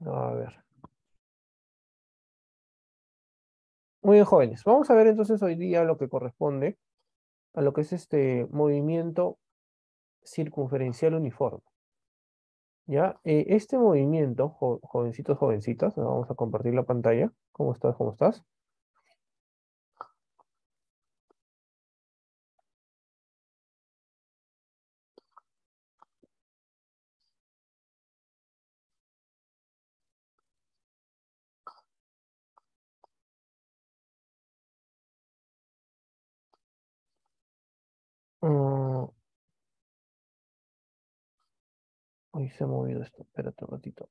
A ver. Muy bien, jóvenes. Vamos a ver entonces hoy día lo que corresponde a lo que es este movimiento circunferencial uniforme. ¿Ya? Este movimiento, jovencitos, jovencitas, vamos a compartir la pantalla. ¿Cómo estás? ¿Cómo estás? Mm, Uy, se ha movido esto. Espérate un ratito.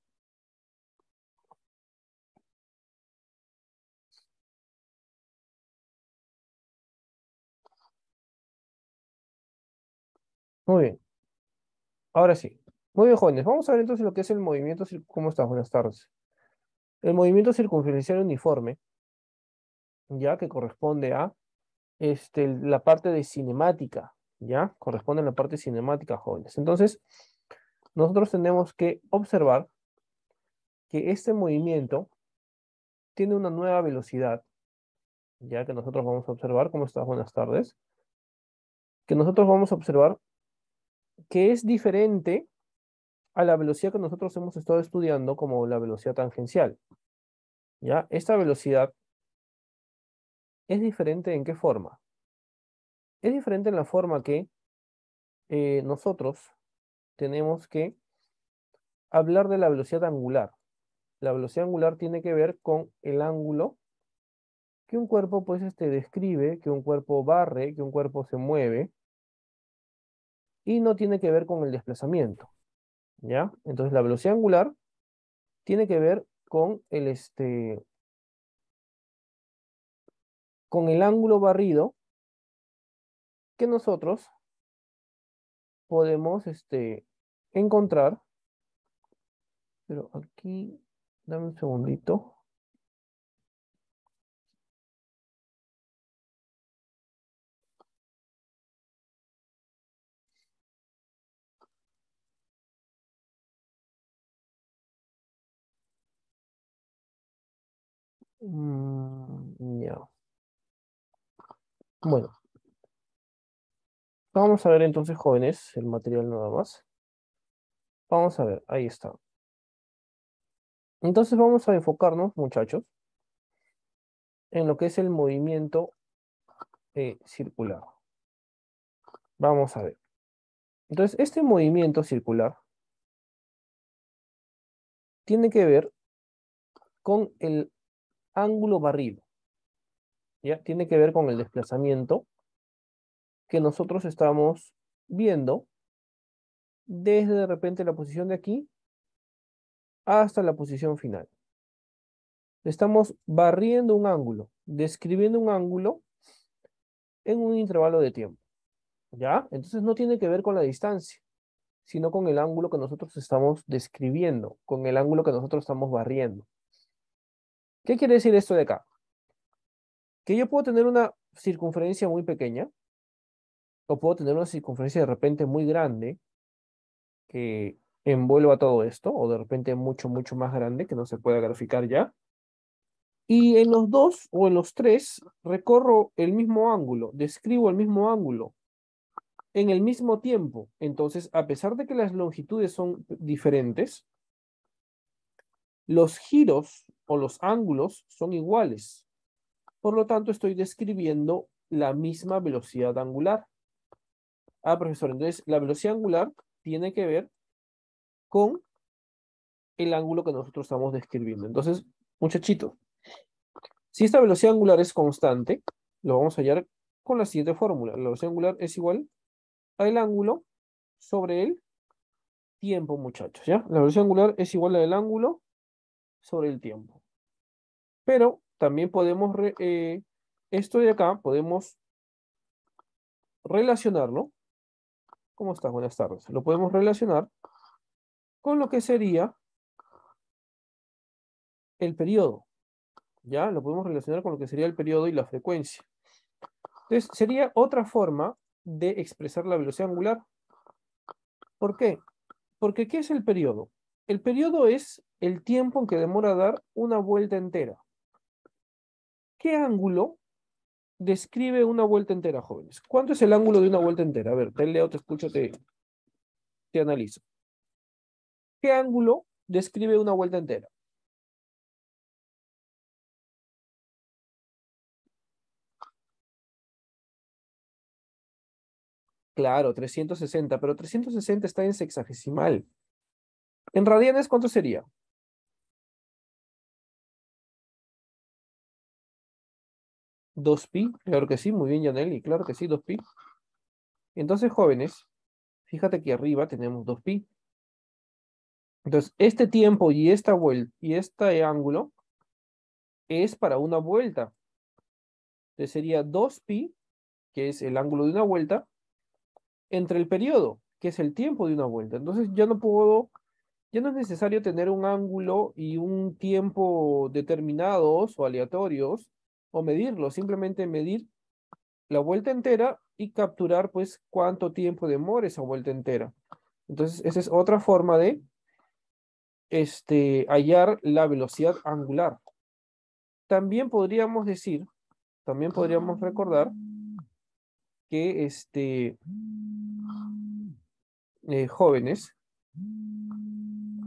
Muy bien. Ahora sí. Muy bien, jóvenes. Vamos a ver entonces lo que es el movimiento. ¿Cómo estás? Buenas tardes. El movimiento circunferencial uniforme, ya que corresponde a la parte de cinemática, ¿ya? Corresponde a la parte cinemática, jóvenes. Entonces, nosotros tenemos que observar que este movimiento tiene una nueva velocidad, ya que nosotros vamos a observar, ¿cómo estás? Buenas tardes. Que nosotros vamos a observar que es diferente a la velocidad que nosotros hemos estado estudiando como la velocidad tangencial, ¿ya? Esta velocidad es diferente ¿en qué forma? Es diferente en la forma que nosotros tenemos que hablar de la velocidad angular. La velocidad angular tiene que ver con el ángulo que un cuerpo pues describe, que un cuerpo barre, que un cuerpo se mueve y no tiene que ver con el desplazamiento, ¿ya? Entonces la velocidad angular tiene que ver con con el ángulo barrido que nosotros podemos encontrar, pero aquí, dame un segundito. Ya. Bueno, vamos a ver entonces, jóvenes, el material nada más. Vamos a ver, ahí está. Entonces vamos a enfocarnos, muchachos, en lo que es el movimiento circular. Vamos a ver. Entonces, este movimiento circular tiene que ver con el ángulo barrido, ¿ya? Tiene que ver con el desplazamiento que nosotros estamos viendo desde de repente la posición de aquí hasta la posición final. Estamos barriendo un ángulo, describiendo un ángulo en un intervalo de tiempo, ¿ya? Entonces no tiene que ver con la distancia, sino con el ángulo que nosotros estamos describiendo, con el ángulo que nosotros estamos barriendo. ¿Qué quiere decir esto de acá? Que yo puedo tener una circunferencia muy pequeña, o puedo tener una circunferencia de repente muy grande que envuelva todo esto, o de repente mucho, mucho más grande que no se pueda graficar ya. Y en los dos o en los tres recorro el mismo ángulo, describo el mismo ángulo en el mismo tiempo. Entonces, a pesar de que las longitudes son diferentes, los giros o los ángulos son iguales. Por lo tanto, estoy describiendo la misma velocidad angular. Ah, profesor, entonces la velocidad angular tiene que ver con el ángulo que nosotros estamos describiendo. Entonces, muchachito, si esta velocidad angular es constante, lo vamos a hallar con la siguiente fórmula. La velocidad angular es igual al ángulo sobre el tiempo, muchachos, ¿ya? La velocidad angular es igual al ángulo sobre el tiempo. Pero también podemos, esto de acá, podemos relacionarlo. ¿Cómo estás? Buenas tardes. Lo podemos relacionar con lo que sería el periodo, ¿ya? Lo podemos relacionar con lo que sería el periodo y la frecuencia. Entonces, sería otra forma de expresar la velocidad angular. ¿Por qué? Porque ¿qué es el periodo? El periodo es el tiempo en que demora dar una vuelta entera. ¿Qué ángulo describe una vuelta entera, jóvenes? ¿Cuánto es el ángulo de una vuelta entera? A ver, te leo, te escucho, te analizo. ¿Qué ángulo describe una vuelta entera? Claro, 360, pero 360 está en sexagesimal. ¿En radianes cuánto sería? 2pi, claro que sí, muy bien, Yaneli, claro que sí, 2pi. Entonces, jóvenes, fíjate que arriba tenemos 2pi. Entonces, este tiempo y esta vuelta y este ángulo es para una vuelta. Entonces sería 2pi, que es el ángulo de una vuelta, entre el periodo, que es el tiempo de una vuelta. Entonces ya no es necesario tener un ángulo y un tiempo determinados o aleatorios o medirlos, simplemente medir la vuelta entera y capturar pues cuánto tiempo demora esa vuelta entera. Entonces, esa es otra forma de hallar la velocidad angular. También podríamos decir, también podríamos recordar que jóvenes,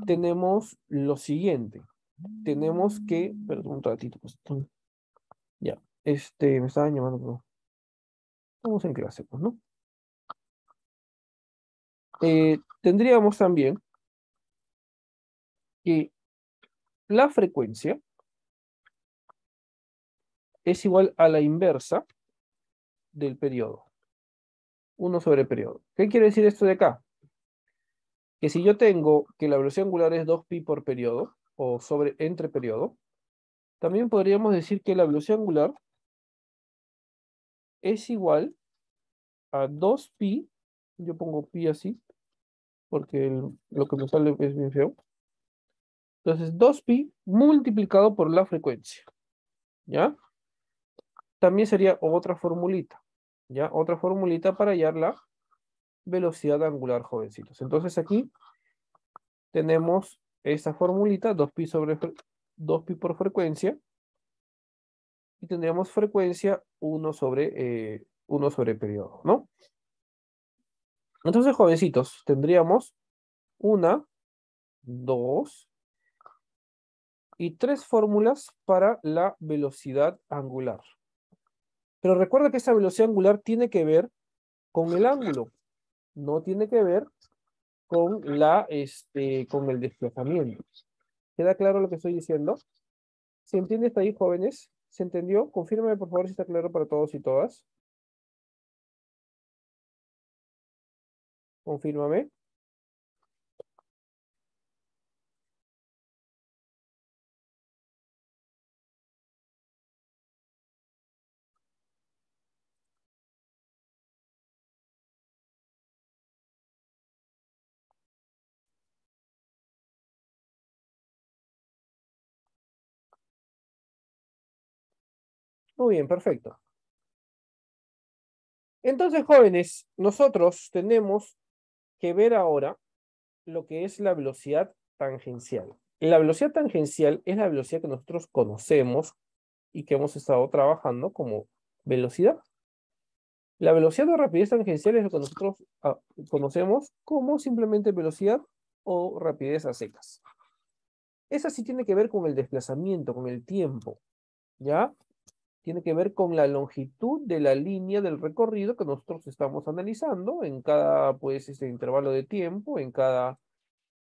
tenemos lo siguiente. Tenemos que, perdón un ratito, pues, ya, me estaban llamando, pero estamos en clase, pues, ¿no? Tendríamos también que la frecuencia es igual a la inversa del periodo, 1/periodo. ¿Qué quiere decir esto de acá? Que si yo tengo que la velocidad angular es 2pi por periodo, o sobre entre periodo, también podríamos decir que la velocidad angular es igual a 2pi, yo pongo pi así, porque lo que me sale es bien feo. Entonces, 2pi multiplicado por la frecuencia, ¿ya? También sería otra formulita, ¿ya? Otra formulita para hallar la velocidad angular, jovencitos. Entonces, aquí tenemos esta formulita, 2pi por frecuencia, y tendríamos frecuencia 1 sobre periodo, ¿no? Entonces, jovencitos, tendríamos una, dos y tres fórmulas para la velocidad angular. Pero recuerda que esta velocidad angular tiene que ver con el ángulo, no tiene que ver con con el desplazamiento. ¿Queda claro lo que estoy diciendo? ¿Se entiende hasta ahí, jóvenes? ¿Se entendió? Confírmame, por favor, si está claro para todos y todas. Confírmame. Muy bien, perfecto. Entonces, jóvenes, nosotros tenemos que ver ahora lo que es la velocidad tangencial. La velocidad tangencial es la velocidad que nosotros conocemos y que hemos estado trabajando como velocidad. La velocidad o rapidez tangencial es lo que nosotros conocemos como simplemente velocidad o rapidez a secas. Esa sí tiene que ver con el desplazamiento, con el tiempo, ¿ya? Tiene que ver con la longitud de la línea del recorrido que nosotros estamos analizando en cada, pues, intervalo de tiempo, en cada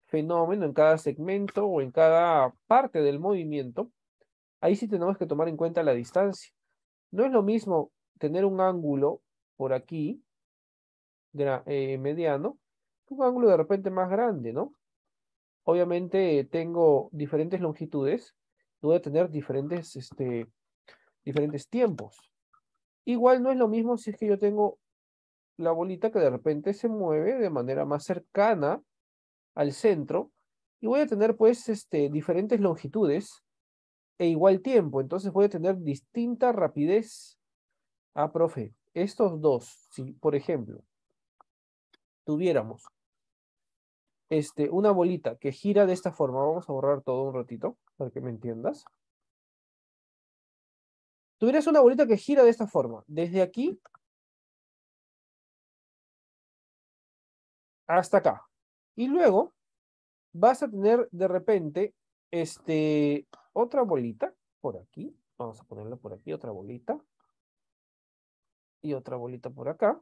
fenómeno, en cada segmento o en cada parte del movimiento. Ahí sí tenemos que tomar en cuenta la distancia. No es lo mismo tener un ángulo por aquí, mediano, que un ángulo de repente más grande, ¿no? Obviamente tengo diferentes longitudes, voy a tener diferentes tiempos. Igual no es lo mismo si es que yo tengo la bolita que de repente se mueve de manera más cercana al centro y voy a tener pues diferentes longitudes e igual tiempo. Entonces voy a tener distinta rapidez. Ah, profe, estos dos, si por ejemplo tuviéramos una bolita que gira de esta forma, vamos a borrar todo un ratito para que me entiendas. Tuvieras una bolita que gira de esta forma, desde aquí hasta acá. Y luego vas a tener de repente otra bolita por aquí. Vamos a ponerla por aquí, otra bolita. Y otra bolita por acá.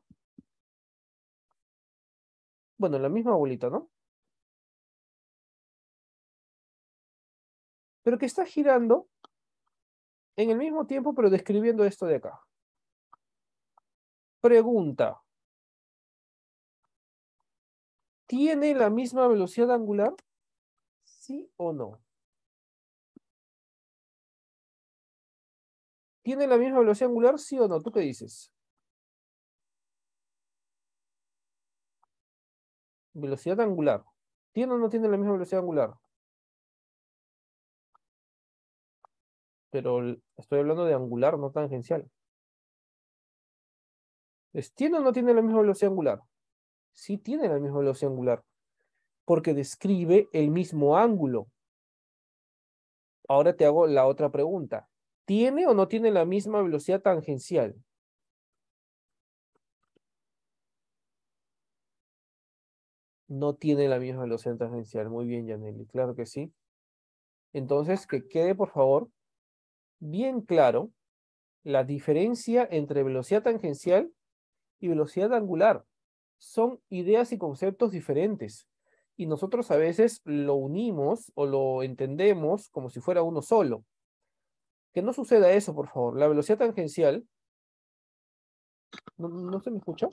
Bueno, la misma bolita, ¿no? Pero que está girando en el mismo tiempo, pero describiendo esto de acá. Pregunta. ¿Tiene la misma velocidad angular? ¿Sí o no? ¿Tiene la misma velocidad angular? ¿Sí o no? ¿Tú qué dices? Velocidad angular. ¿Tiene o no tiene la misma velocidad angular? Pero estoy hablando de angular, no tangencial. ¿Tiene o no tiene la misma velocidad angular? Sí tiene la misma velocidad angular, porque describe el mismo ángulo. Ahora te hago la otra pregunta. ¿Tiene o no tiene la misma velocidad tangencial? No tiene la misma velocidad tangencial. Muy bien, Yaneli, claro que sí. Entonces, que quede, por favor, bien claro la diferencia entre velocidad tangencial y velocidad angular. Son ideas y conceptos diferentes. Y nosotros a veces lo unimos o lo entendemos como si fuera uno solo. Que no suceda eso, por favor. La velocidad tangencial, ¿no se me escucha?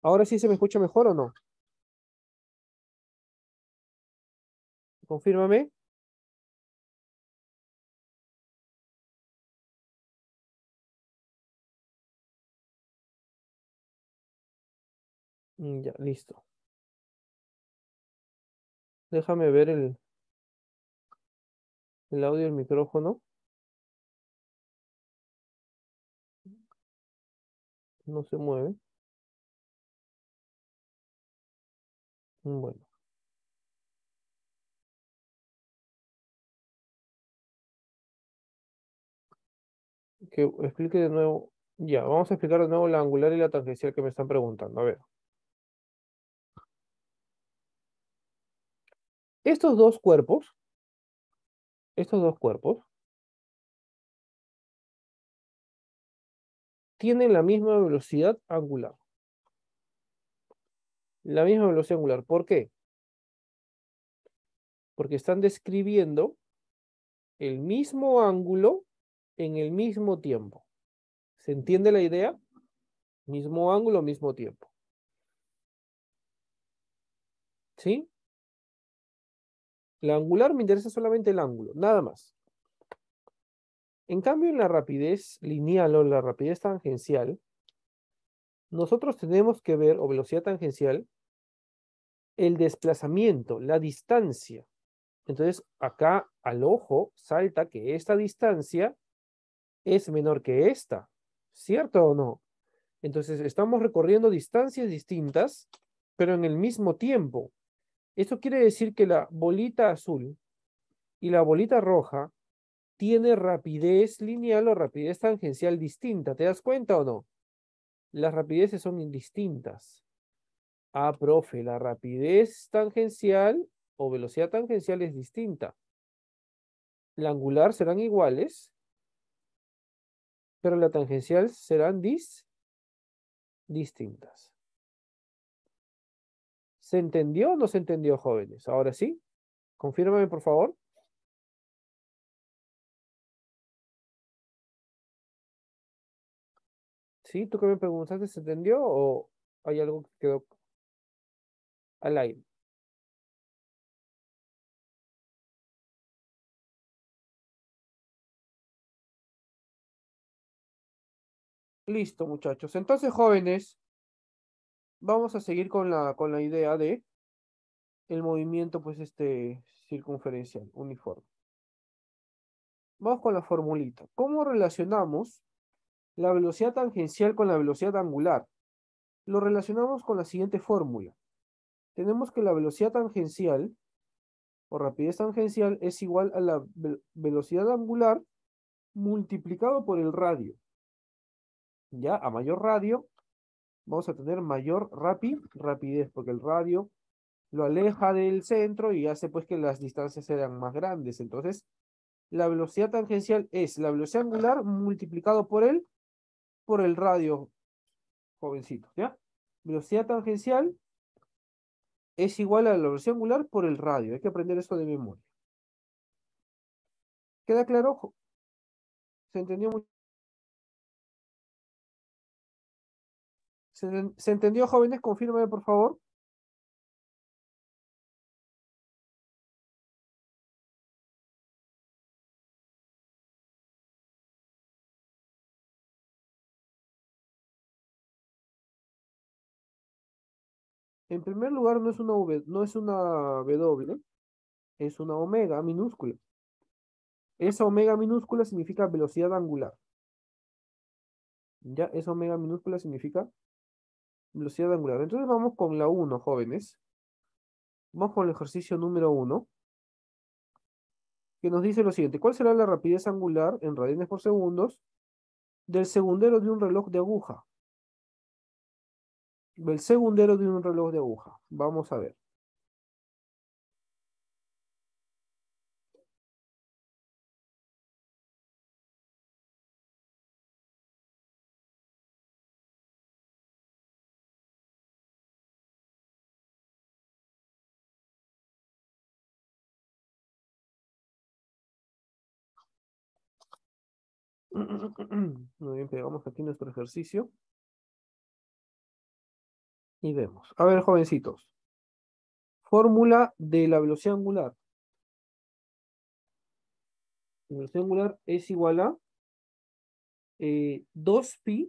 ¿Ahora sí se me escucha mejor o no? Confírmame. Ya, listo. Déjame ver el audio del micrófono. No se mueve. Bueno, que explique de nuevo. Ya, vamos a explicar de nuevo la angular y la tangencial que me están preguntando. A ver, estos dos cuerpos, estos dos cuerpos tienen la misma velocidad angular. La misma velocidad angular. ¿Por qué? Porque están describiendo el mismo ángulo en el mismo tiempo. ¿Se entiende la idea? Mismo ángulo, mismo tiempo. ¿Sí? La angular me interesa solamente el ángulo, nada más. En cambio, en la rapidez lineal o la rapidez tangencial, nosotros tenemos que ver, o velocidad tangencial, el desplazamiento, la distancia. Entonces, acá al ojo salta que esta distancia es menor que esta, ¿cierto o no? Entonces, estamos recorriendo distancias distintas, pero en el mismo tiempo. Esto quiere decir que la bolita azul y la bolita roja tiene rapidez lineal o rapidez tangencial distinta. ¿Te das cuenta o no? Las rapideces son indistintas. Ah, profe, la rapidez tangencial o velocidad tangencial es distinta. La angular serán iguales, pero la tangencial serán distintas. ¿Se entendió o no se entendió, jóvenes? Ahora sí, confírmame, por favor. ¿Sí? ¿Tú que me preguntaste, se entendió o hay algo que quedó al aire? Listo, muchachos. Entonces, jóvenes, vamos a seguir con la idea de el movimiento, pues, circunferencial, uniforme. Vamos con la formulita. ¿Cómo relacionamos la velocidad tangencial con la velocidad angular. Lo relacionamos con la siguiente fórmula. Tenemos que la velocidad tangencial o rapidez tangencial es igual a la velocidad angular multiplicado por el radio. Ya, a mayor radio, vamos a tener mayor rapidez, porque el radio lo aleja del centro y hace pues que las distancias sean más grandes. Entonces, la velocidad tangencial es la velocidad angular multiplicado por el radio, jovencito, ¿ya? Velocidad tangencial es igual a la velocidad angular por el radio. Hay que aprender eso de memoria. ¿Queda claro? ¿Se entendió? ¿Se entendió, jóvenes? Confírmeme, por favor. En primer lugar, no es una no es una W, es una omega minúscula. Esa omega minúscula significa velocidad angular. Ya, esa omega minúscula significa velocidad angular. Entonces vamos con la uno, jóvenes. Vamos con el ejercicio número uno, que nos dice lo siguiente. ¿Cuál será la rapidez angular en radianes por segundos del segundero de un reloj de aguja? Del segundero de un reloj de aguja. Vamos a ver. Muy bien, pegamos aquí nuestro ejercicio y vemos. A ver, jovencitos. Fórmula de la velocidad angular. La velocidad angular es igual a 2pi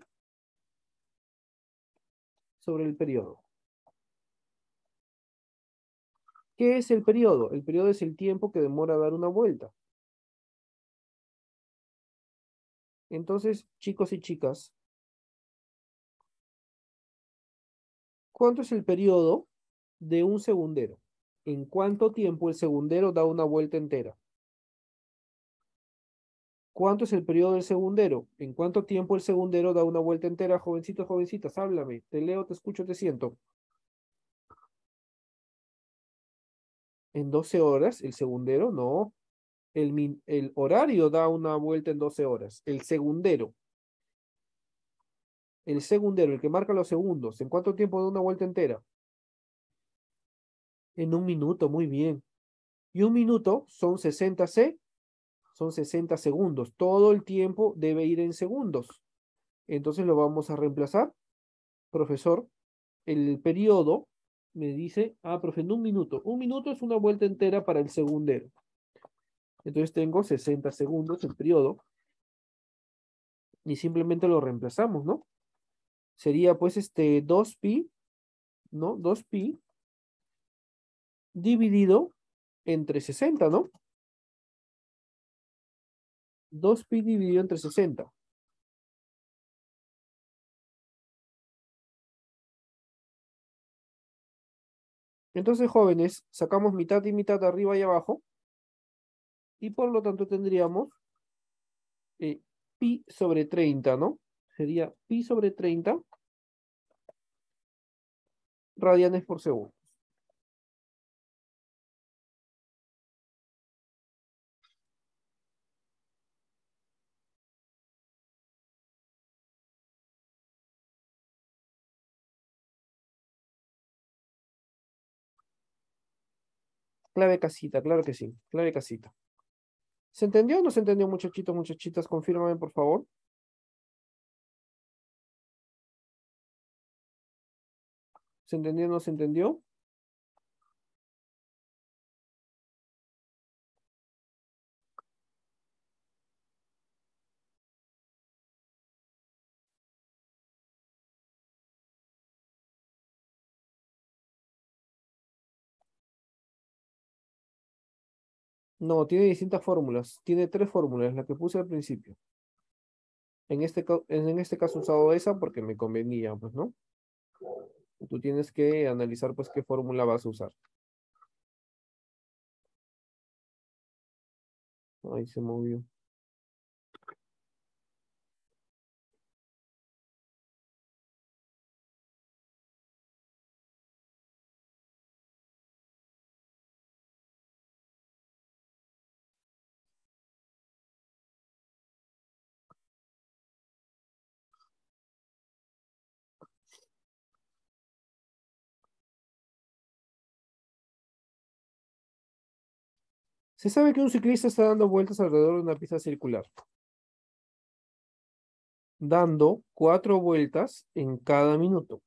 sobre el periodo. ¿Qué es el periodo? El periodo es el tiempo que demora dar una vuelta. Entonces, chicos y chicas, ¿cuánto es el periodo de un segundero? ¿En cuánto tiempo el segundero da una vuelta entera? ¿Cuánto es el periodo del segundero? ¿En cuánto tiempo el segundero da una vuelta entera? Jovencitos, jovencitas, háblame. Te leo, te escucho, te siento. ¿En 12 horas el segundero? No. El horario da una vuelta en 12 horas. El segundero, el que marca los segundos. ¿En cuánto tiempo da una vuelta entera? En un minuto, muy bien. Y un minuto son 60 segundos. Todo el tiempo debe ir en segundos. Entonces lo vamos a reemplazar. Profesor, el periodo me dice, profe, en un minuto. Un minuto es una vuelta entera para el segundero. Entonces tengo 60 segundos el periodo y simplemente lo reemplazamos, ¿no? Sería pues 2pi, ¿no? 2pi dividido entre 60, ¿no? 2pi dividido entre 60. Entonces, jóvenes, sacamos mitad y mitad arriba y abajo y por lo tanto tendríamos eh, pi sobre 30, ¿no? Sería pi sobre 30 radianes por segundo. Clave casita, claro que sí, clave casita. ¿Se entendió o no se entendió, muchachitos, muchachitas? Confírmame, por favor. ¿Se entendió o no se entendió? No, tiene distintas fórmulas. Tiene tres fórmulas, la que puse al principio. En este caso he usado esa porque me convenía, pues, ¿no? Tú tienes que analizar, pues, qué fórmula vas a usar. Ahí se movió. Se sabe que un ciclista está dando vueltas alrededor de una pista circular, dando 4 vueltas en cada minuto.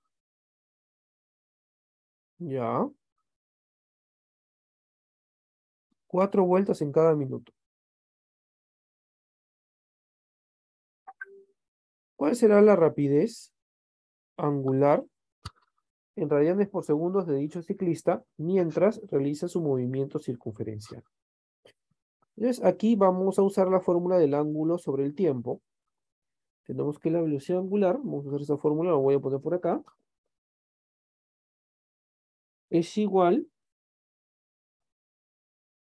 Ya, 4 vueltas en cada minuto. ¿Cuál será la rapidez angular en radianes por segundos de dicho ciclista mientras realiza su movimiento circunferencial? Entonces, aquí vamos a usar la fórmula del ángulo sobre el tiempo. Tenemos que la velocidad angular, vamos a usar esa fórmula, la voy a poner por acá, es igual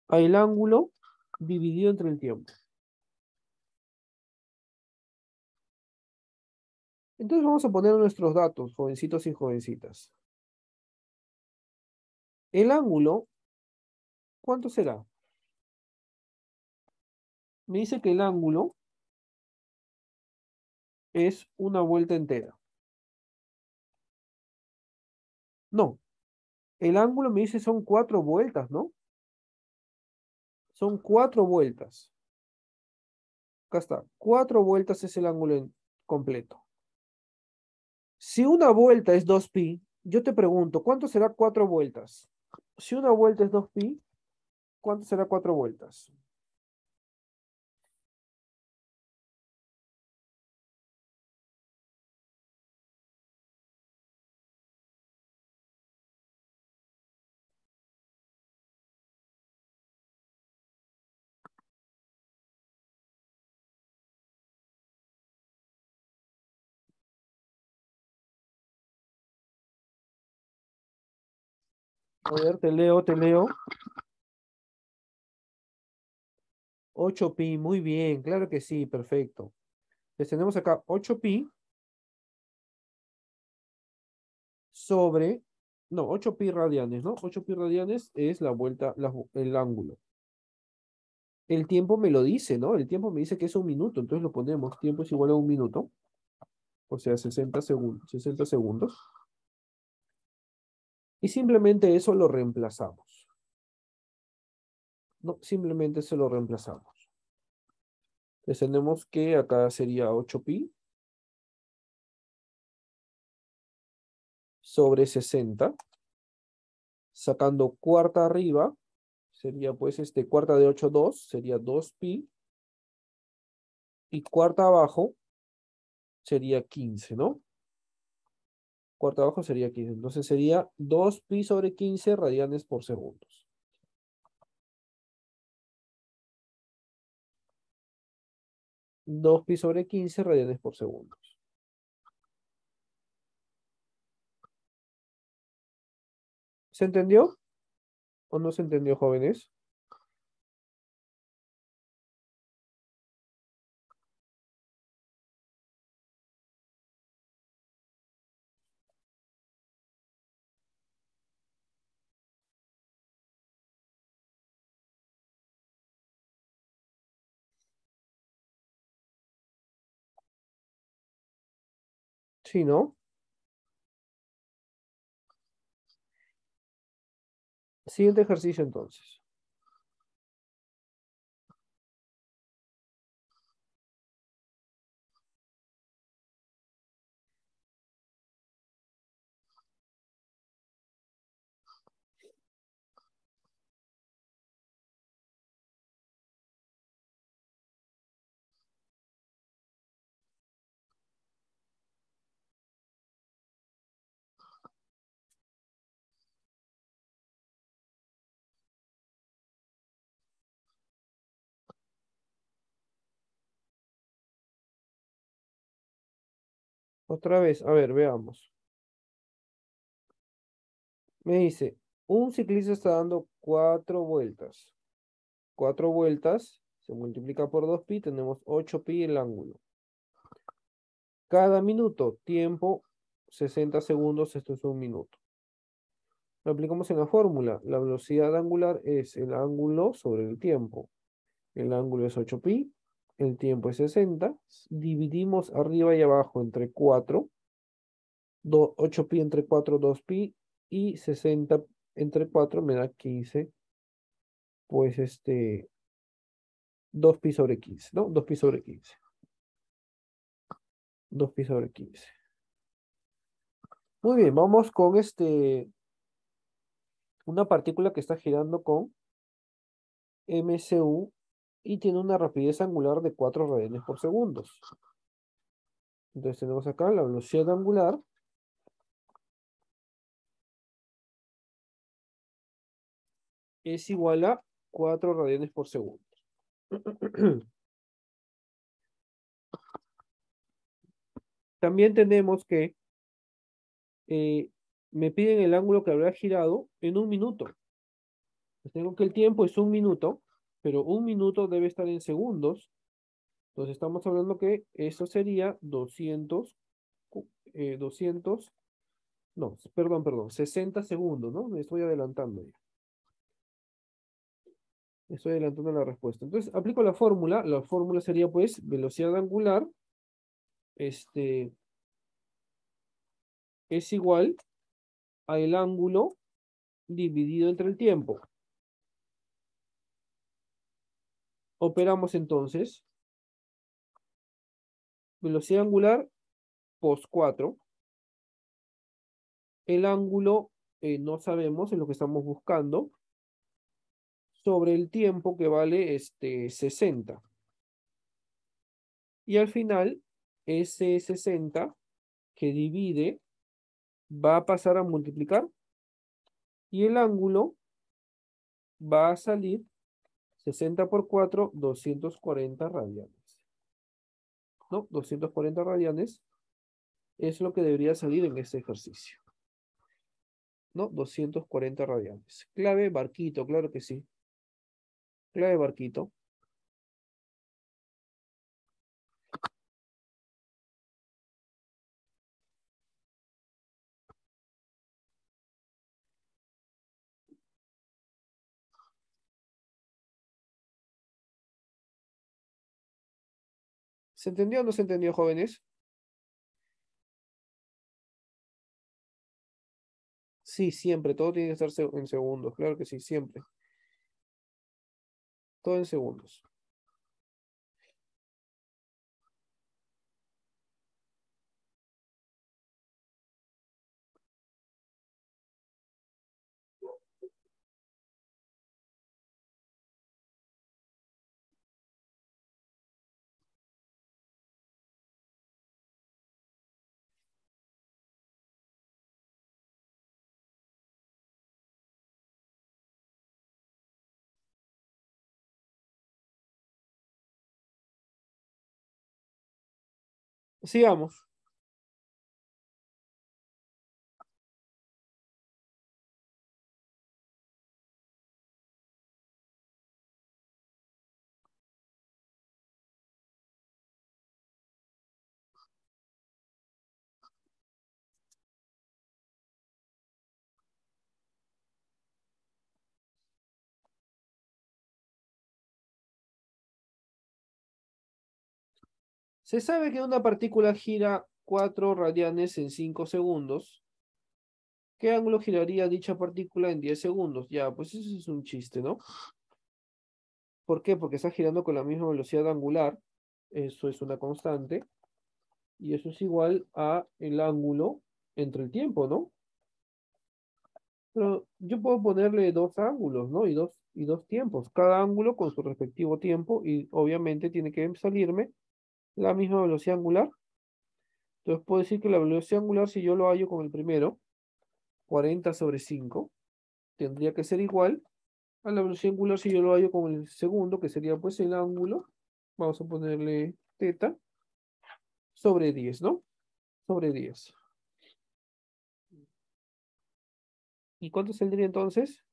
al ángulo dividido entre el tiempo. Entonces vamos a poner nuestros datos, jovencitos y jovencitas. El ángulo, ¿cuánto será? Me dice que el ángulo es una vuelta entera. No, el ángulo me dice son 4 vueltas, ¿no? Son 4 vueltas. Acá está, 4 vueltas es el ángulo completo. Si una vuelta es 2pi, yo te pregunto, ¿cuánto será 4 vueltas? Si una vuelta es 2pi, ¿cuánto será 4 vueltas? A ver, te leo. 8pi, muy bien, claro que sí, perfecto. Entonces tenemos acá 8pi sobre, no, 8pi radianes, ¿no? 8pi radianes es la vuelta, el ángulo. El tiempo me lo dice, ¿no? El tiempo me dice que es 1 minuto, entonces lo ponemos, tiempo es igual a 1 minuto, o sea, 60 segundos, 60 segundos. Y simplemente eso lo reemplazamos. No, simplemente se lo reemplazamos. Entonces tenemos que acá sería 8pi sobre 60, sacando cuarta arriba, sería pues cuarta de 8 2 sería 2pi, y cuarta abajo sería 15, ¿no? Cuarta abajo sería 15, entonces sería 2pi sobre 15 radianes por segundos. 2pi sobre 15 radianes por segundos. ¿Se entendió o no se entendió, jóvenes? Sí, ¿no? Siguiente ejercicio entonces. Otra vez, a ver, veamos. Me dice, un ciclista está dando 4 vueltas. 4 vueltas se multiplica por 2pi, tenemos 8pi el ángulo. Cada minuto, tiempo, 60 segundos, esto es un minuto. Lo aplicamos en la fórmula. La velocidad angular es el ángulo sobre el tiempo. El ángulo es 8pi, el tiempo es 60. Dividimos arriba y abajo entre 4. 8pi entre 4, 2pi. Y 60 entre 4 me da 15. Pues 2pi sobre 15, ¿no? 2pi sobre 15. 2pi sobre 15. Muy bien, vamos con una partícula que está girando con MCU y tiene una rapidez angular de 4 radianes por segundo. Entonces tenemos acá la velocidad angular es igual a 4 radianes por segundo. También tenemos que me piden el ángulo que habrá girado en un minuto. Pues tengo que el tiempo es un minuto, pero un minuto debe estar en segundos. Entonces estamos hablando que eso sería 200, no, perdón, 60 segundos, ¿no? Me estoy adelantando ya. Estoy adelantando la respuesta. Entonces aplico la fórmula. La fórmula sería pues velocidad angular es igual a el ángulo dividido entre el tiempo. Operamos entonces velocidad angular pos 4. El ángulo no sabemos, es lo que estamos buscando, sobre el tiempo que vale 60. Y al final, ese 60 que divide va a pasar a multiplicar y el ángulo va a salir 60 por 4, 240 radianes. ¿No? 240 radianes es lo que debería salir en este ejercicio. ¿No? 240 radianes. Clave barquito, claro que sí. Clave barquito. ¿Se entendió o no se entendió, jóvenes? Sí, siempre. Todo tiene que estar en segundos. Claro que sí, siempre. Todo en segundos. Sigamos. Se sabe que una partícula gira 4 radianes en 5 segundos. ¿Qué ángulo giraría dicha partícula en 10 segundos? Ya, pues eso es un chiste, ¿no? ¿Por qué? Porque está girando con la misma velocidad angular. Eso es una constante. Y eso es igual a el ángulo entre el tiempo, ¿no? Pero yo puedo ponerle dos ángulos, ¿no? Y dos tiempos. Cada ángulo con su respectivo tiempo. Y obviamente tiene que salirme la misma velocidad angular. Entonces puedo decir que la velocidad angular, si yo lo hallo con el primero, 40 sobre 5, tendría que ser igual a la velocidad angular si yo lo hallo con el segundo, que sería pues el ángulo. Vamos a ponerle teta sobre 10, ¿no? sobre 10. ¿Y cuánto saldría entonces?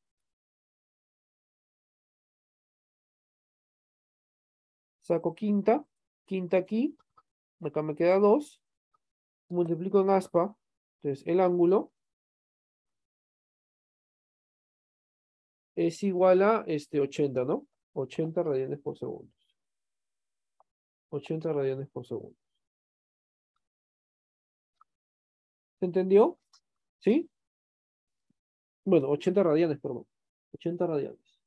Saco quinta, quinta aquí, acá me queda 2, multiplico en aspa, entonces el ángulo es igual a 80, ¿no? 80 radianes por segundo. 80 radianes por segundo. ¿Se entendió? ¿Sí? Bueno, 80 radianes, perdón. 80 radianes.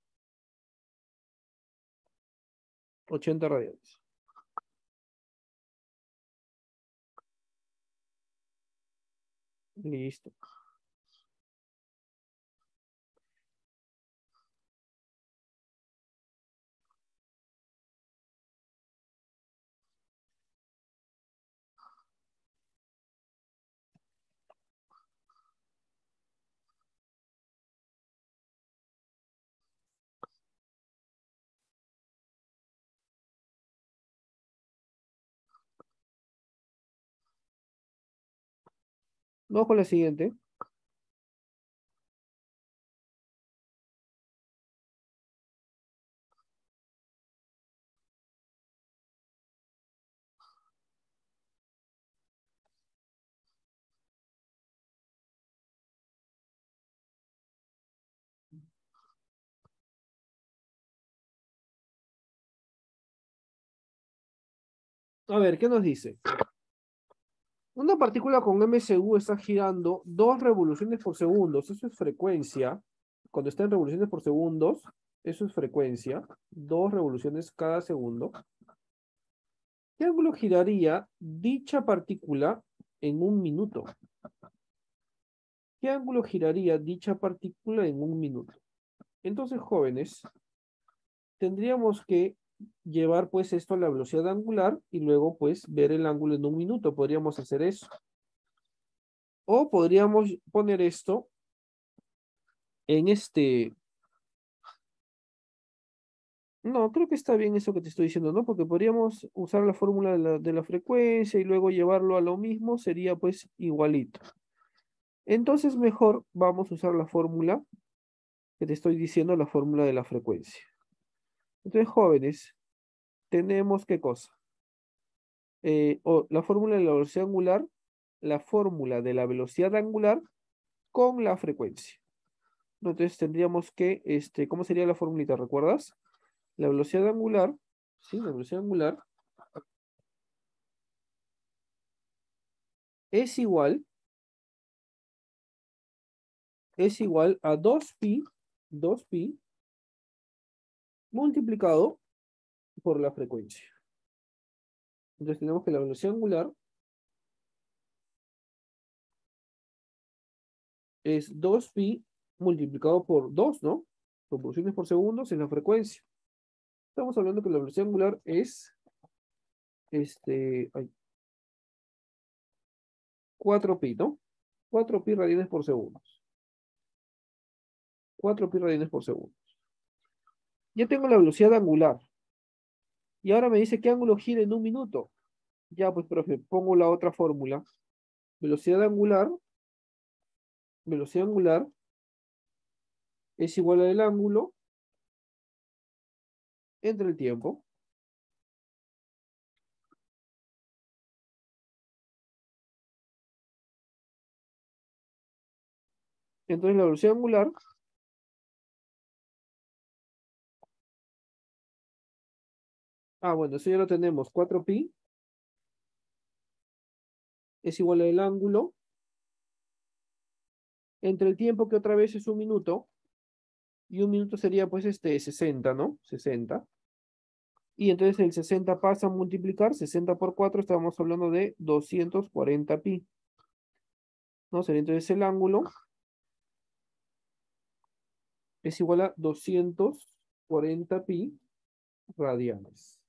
80 radianes. Listo. Vamos con la siguiente. A ver, ¿qué nos dice? Una partícula con MSU está girando 2 revoluciones por segundo. Eso es frecuencia. Cuando está en revoluciones por segundos, eso es frecuencia. 2 revoluciones cada segundo. ¿Qué ángulo giraría dicha partícula en un minuto? ¿Qué ángulo giraría dicha partícula en un minuto? Entonces, jóvenes, tendríamos que llevar pues esto a la velocidad angular y luego pues ver el ángulo en un minuto. Podríamos hacer eso. O podríamos poner esto en No, creo que está bien eso que te estoy diciendo, ¿no? Porque podríamos usar la fórmula de la frecuencia y luego llevarlo a lo mismo, sería pues igualito. Entonces mejor vamos a usar la fórmula que te estoy diciendo, la fórmula de la frecuencia. Entonces, jóvenes, tenemos qué cosa. O la fórmula de la velocidad angular, la fórmula de la velocidad angular con la frecuencia. Entonces tendríamos que, ¿cómo sería la formulita? ¿Recuerdas? La velocidad angular, ¿sí? La velocidad angular es igual, a 2pi multiplicado por la frecuencia. Entonces tenemos que la velocidad angular es 2pi multiplicado por 2, ¿no? Revoluciones por segundos es la frecuencia. Estamos hablando que la velocidad angular es, ay, 4pi, ¿no? 4pi radianes por segundo. 4pi radianes por segundo. Ya tengo la velocidad angular. Y ahora me dice qué ángulo gira en un minuto. Ya, pues, profe, pongo la otra fórmula. Velocidad angular, velocidad angular es igual al ángulo entre el tiempo. Entonces la velocidad angular bueno, eso ya lo tenemos. 4pi es igual al ángulo entre el tiempo, que otra vez es un minuto, y un minuto sería pues 60, ¿no? 60. Y entonces el 60 pasa a multiplicar, 60 por 4, estamos hablando de 240pi. ¿No? Sería entonces el ángulo es igual a 240pi radianes.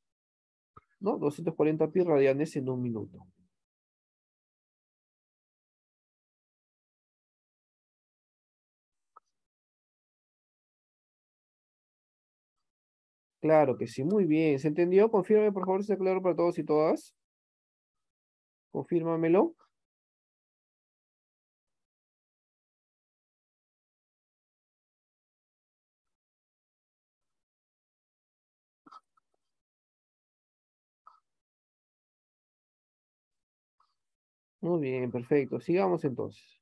¿No? 240pi radianes en un minuto. Claro que sí, muy bien. ¿Se entendió? Confírmame, por favor, si está claro para todos y todas. Confírmamelo. Muy bien, perfecto. Sigamos entonces.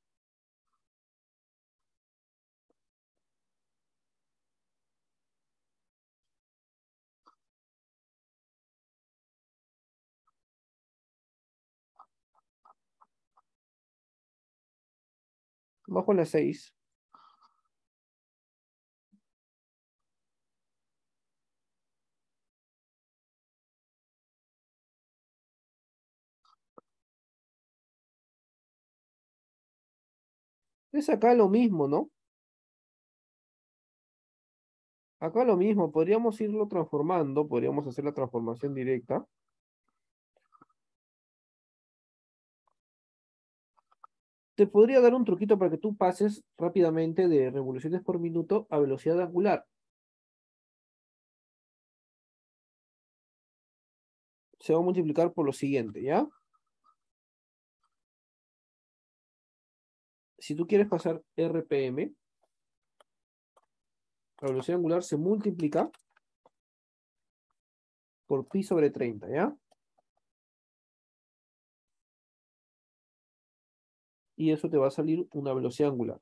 Bajo la 6. Es acá lo mismo, ¿no? Acá lo mismo. Podríamos irlo transformando. Podríamos hacer la transformación directa. Te podría dar un truquito para que tú pases rápidamente de revoluciones por minuto a velocidad angular. Se va a multiplicar por lo siguiente, ¿ya? Si tú quieres pasar RPM, la velocidad angular se multiplica por pi sobre 30, ¿ya? Y eso te va a salir una velocidad angular.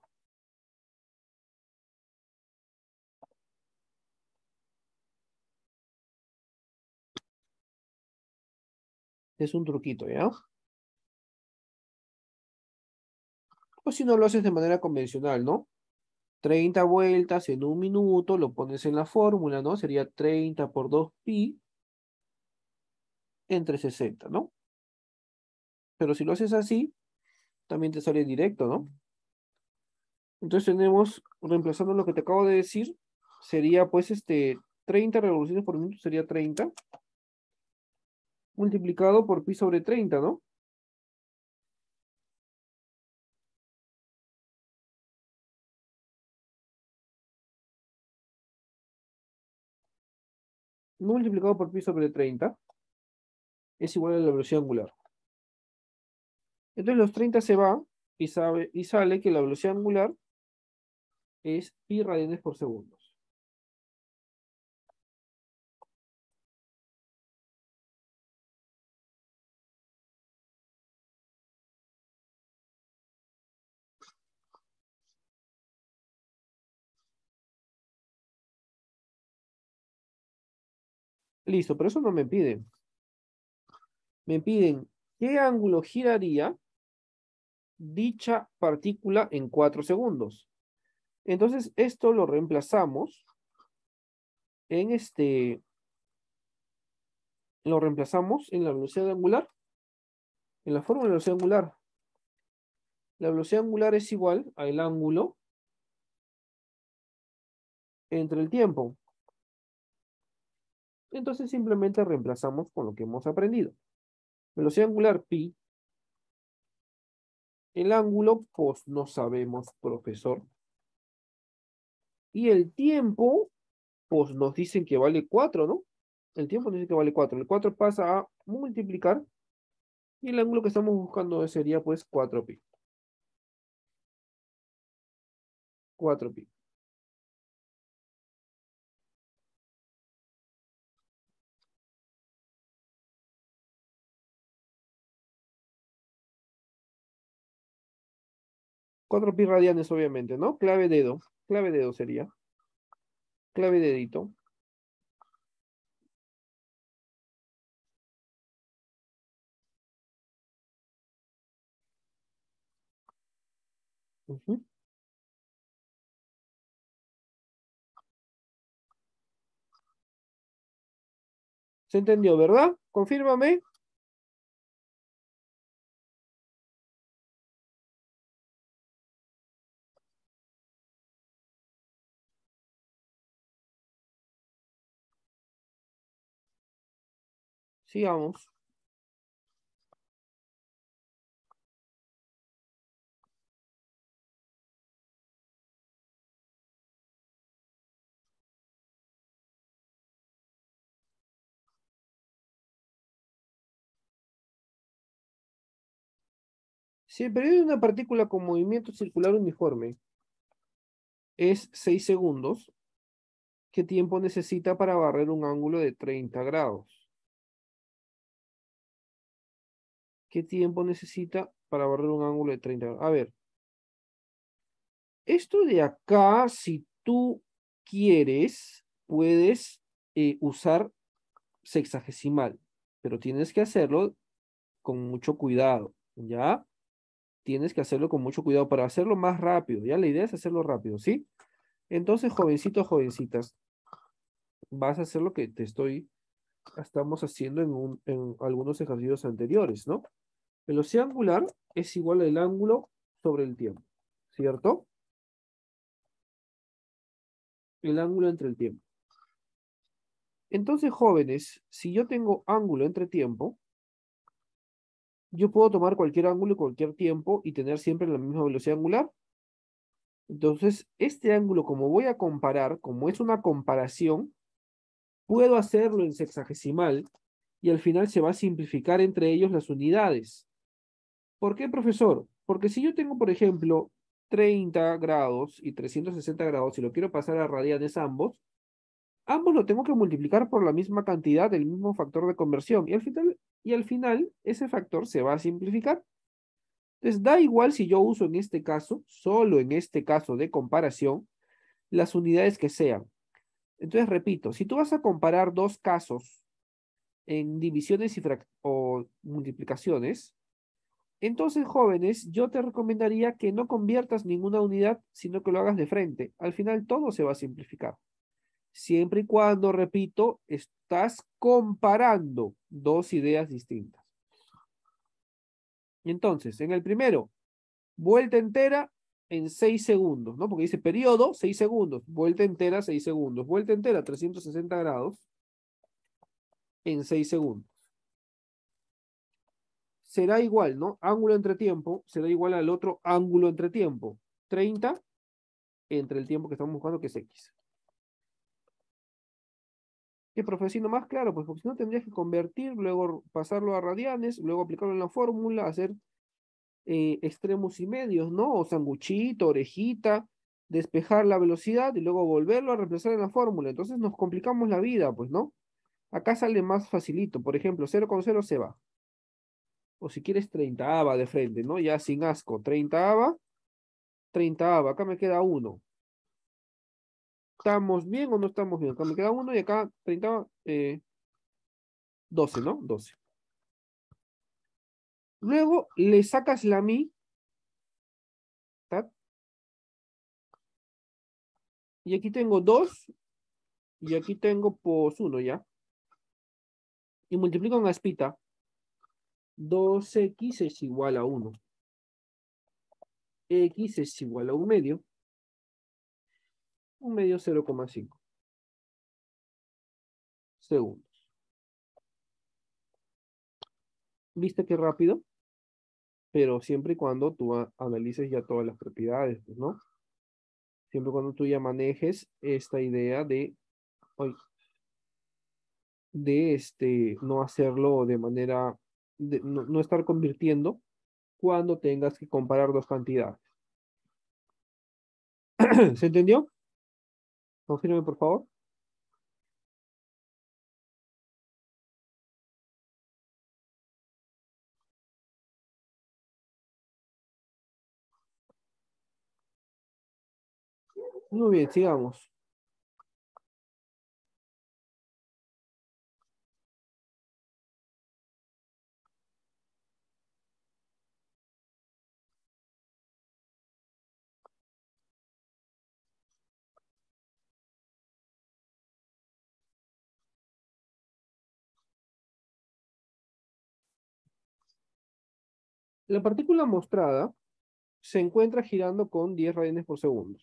Es un truquito, ¿ya? O si no lo haces de manera convencional, ¿no? 30 vueltas en un minuto, lo pones en la fórmula, ¿no? Sería 30 por 2pi entre 60, ¿no? Pero si lo haces así, también te sale directo, ¿no? Entonces tenemos, reemplazando lo que te acabo de decir, sería pues 30 revoluciones por minuto sería 30 multiplicado por pi sobre 30, ¿no? Multiplicado por pi sobre 30 es igual a la velocidad angular. Entonces los 30 se va y sale que la velocidad angular es pi radianes por segundo. Listo, pero eso no me piden. Me piden qué ángulo giraría dicha partícula en 4 segundos. Entonces esto lo reemplazamos en la velocidad angular, en la fórmula de velocidad angular. La velocidad angular es igual al ángulo entre el tiempo. Entonces simplemente reemplazamos con lo que hemos aprendido. Velocidad angular pi. El ángulo, pues no sabemos, profesor. Y el tiempo, pues nos dicen que vale 4, ¿no? El tiempo nos dice que vale 4. El 4 pasa a multiplicar y el ángulo que estamos buscando sería pues 4pi. 4pi. 4pi radianes, obviamente, ¿no? Clave dedo. Clave dedo sería. Clave dedito. Ujú. ¿Se entendió, verdad? Confírmame. Sigamos. Si el periodo de una partícula con movimiento circular uniforme es 6 segundos, ¿qué tiempo necesita para barrer un ángulo de 30 grados? ¿Qué tiempo necesita para barrer un ángulo de 30 grados? A ver, esto de acá, si tú quieres, puedes usar sexagesimal, pero tienes que hacerlo con mucho cuidado, ¿ya? Tienes que hacerlo con mucho cuidado para hacerlo más rápido, ¿ya? La idea es hacerlo rápido, ¿sí? Entonces, jovencitos, jovencitas, vas a hacer lo que estamos haciendo en algunos ejercicios anteriores, ¿no? Velocidad angular es igual al ángulo sobre el tiempo, ¿cierto? El ángulo entre el tiempo. Entonces, jóvenes, si yo tengo ángulo entre tiempo, yo puedo tomar cualquier ángulo y cualquier tiempo y tener siempre la misma velocidad angular. Entonces, este ángulo, como voy a comparar, como es una comparación, puedo hacerlo en sexagesimal y al final se va a simplificar entre ellos las unidades. ¿Por qué, profesor? Porque si yo tengo, por ejemplo, 30 grados y 360 grados y lo quiero pasar a radianes ambos lo tengo que multiplicar por la misma cantidad del mismo factor de conversión y al final ese factor se va a simplificar. Entonces da igual si yo uso en este caso, solo en este caso de comparación, las unidades que sean. Entonces repito, si tú vas a comparar dos casos en divisiones o multiplicaciones, entonces, jóvenes, yo te recomendaría que no conviertas ninguna unidad, sino que lo hagas de frente. Al final todo se va a simplificar. Siempre y cuando, repito, estás comparando dos ideas distintas. Entonces, en el primero, vuelta entera en 6 segundos, ¿no? Porque dice periodo, 6 segundos. Vuelta entera, 6 segundos. Vuelta entera, 360 grados en 6 segundos. Será igual, ¿no? Ángulo entre tiempo será igual al otro ángulo entre tiempo. 30 entre el tiempo que estamos buscando, que es X. ¿Qué, profe? Así nomás? Claro, pues porque si no tendrías que convertir, luego pasarlo a radianes, luego aplicarlo en la fórmula, hacer extremos y medios, ¿no? O sanguchito, orejita, despejar la velocidad y luego volverlo a reemplazar en la fórmula. Entonces nos complicamos la vida, pues, ¿no? Acá sale más facilito. Por ejemplo, 0 con 0 se va. O si quieres 30ava de frente, ¿no? Ya sin asco. 30ava, 30ava. Acá me queda 1. ¿Estamos bien o no estamos bien? Acá me queda 1 y acá 30ava, 12, ¿no? 12. Luego le sacas la mi, ¿tá? Y aquí tengo 2 y aquí tengo pues 1 ya. Y multiplico en aspita. 2x es igual a 1. X es igual a un medio. Un medio 0,5 segundos. ¿Viste qué rápido? Pero siempre y cuando tú analices ya todas las propiedades, pues, ¿no? Siempre y cuando tú ya manejes esta idea ay, de no hacerlo de manera, no estar convirtiendo cuando tengas que comparar dos cantidades. ¿Se entendió? Confírme, por favor. Muy bien, sigamos. La partícula mostrada se encuentra girando con 10 radianes por segundo.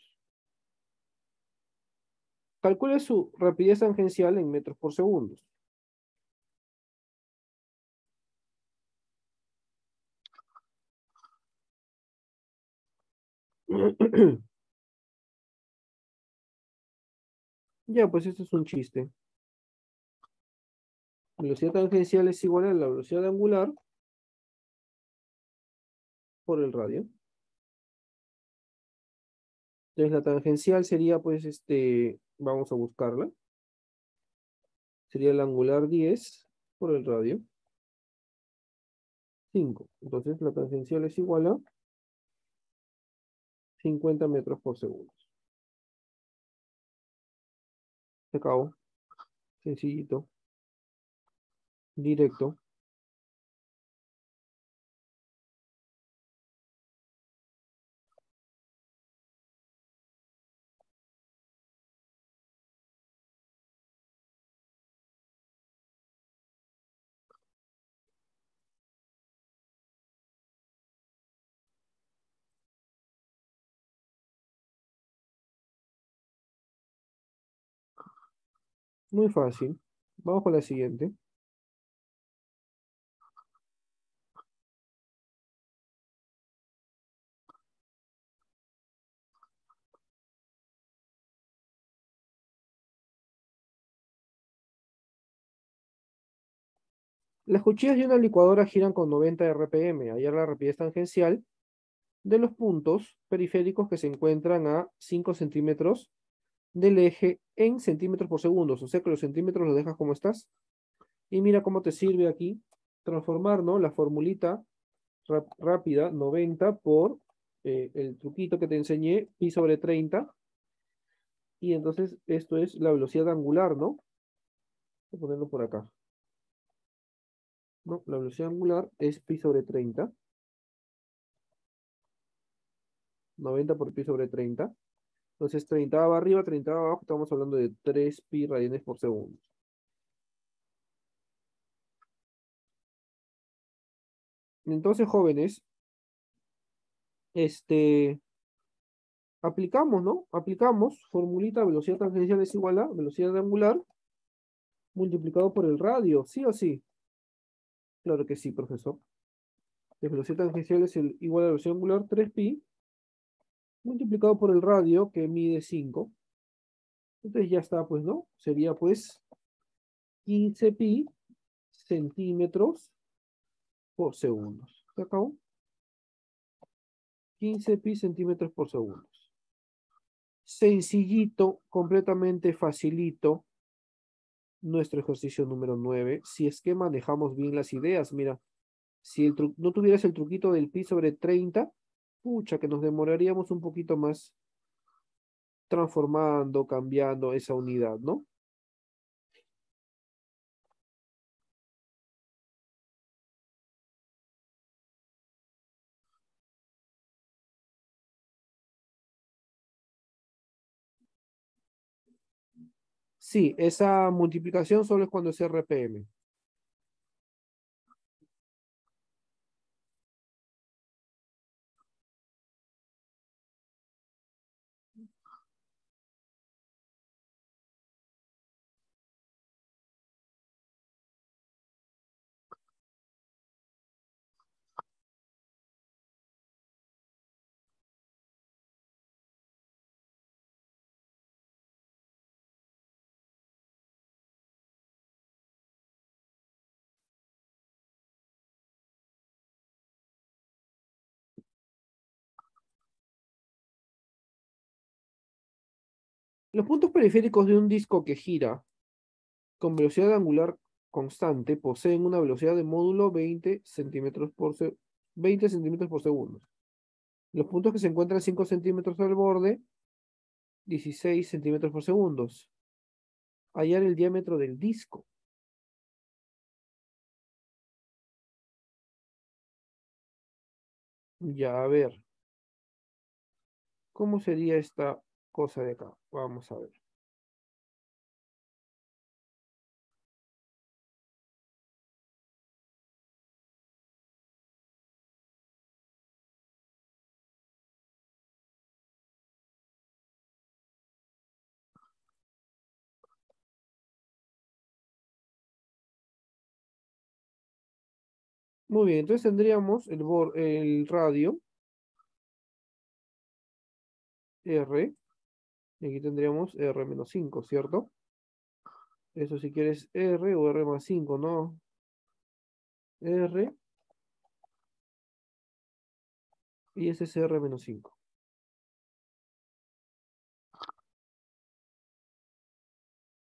Calcule su rapidez tangencial en metros por segundo. Ya, pues esto es un chiste. Velocidad tangencial es igual a la velocidad angular por el radio. Entonces la tangencial sería, pues, vamos a buscarla. Sería el angular 10 por el radio. 5. Entonces la tangencial es igual a 50 metros por segundo. Se acabó. Sencillito. Directo. Muy fácil. Vamos con la siguiente. Las cuchillas de una licuadora giran con 90 RPM. Hallar la rapidez tangencial de los puntos periféricos que se encuentran a 5 centímetros del eje en centímetros por segundo. O sea que los centímetros los dejas como estás. Y mira cómo te sirve aquí transformar, ¿no? La formulita rápida, 90 por el truquito que te enseñé, pi sobre 30. Y entonces esto es la velocidad angular, ¿no? Voy a ponerlo por acá. ¿No? La velocidad angular es pi sobre 30. 90 por pi sobre 30. Entonces 30 va arriba, 30 va abajo, estamos hablando de 3 pi radianes por segundo. Entonces, jóvenes, este, aplicamos, ¿no? Aplicamos, formulita velocidad tangencial es igual a velocidad angular multiplicado por el radio, ¿sí o sí? Claro que sí, profesor. La velocidad tangencial es igual a la velocidad angular 3pi multiplicado por el radio que mide 5. Entonces ya está, pues, ¿no? Sería pues 15 pi centímetros por segundo. ¿Se acabó? 15 pi centímetros por segundo. Sencillito, completamente facilito. Nuestro ejercicio número 9. Si es que manejamos bien las ideas, mira, si no tuvieras el truquito del pi sobre 30, pucha, que nos demoraríamos un poquito más transformando, cambiando esa unidad, ¿no? Sí, esa multiplicación solo es cuando es RPM. Los puntos periféricos de un disco que gira con velocidad angular constante poseen una velocidad de módulo 20 centímetros por segundo. Los puntos que se encuentran a 5 centímetros del borde, 16 centímetros por segundo. Hallar el diámetro del disco. Ya, a ver. ¿Cómo sería esta cosa de acá? Vamos a ver. Muy bien, entonces tendríamos el radio R, y aquí tendríamos R menos 5, ¿cierto? Eso si quieres R o R más 5, ¿no? R y ese es R menos 5.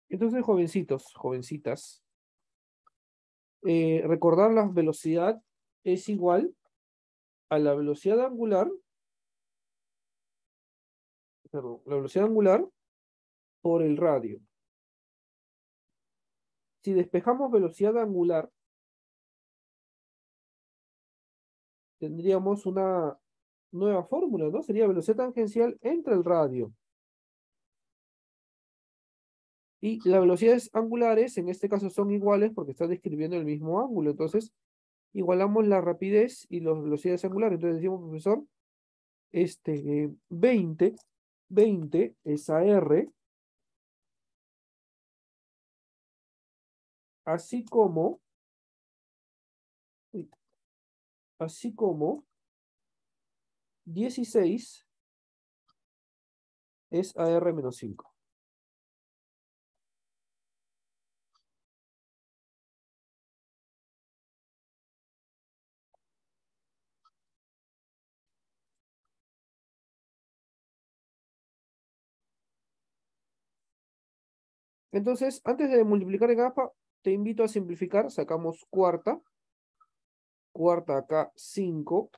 Entonces, jovencitos, jovencitas, recordar la velocidad es igual a la velocidad angular, perdón, la velocidad angular por el radio. Si despejamos velocidad angular, tendríamos una nueva fórmula, ¿no? Sería velocidad tangencial entre el radio. Y las velocidades angulares, en este caso, son iguales porque están describiendo el mismo ángulo. Entonces, igualamos la rapidez y las velocidades angulares. Entonces decimos, profesor, 20 es AR, así como, uy, así como 16 es AR-5. Entonces, antes de multiplicar en APA, te invito a simplificar. Sacamos cuarta, cuarta acá 5,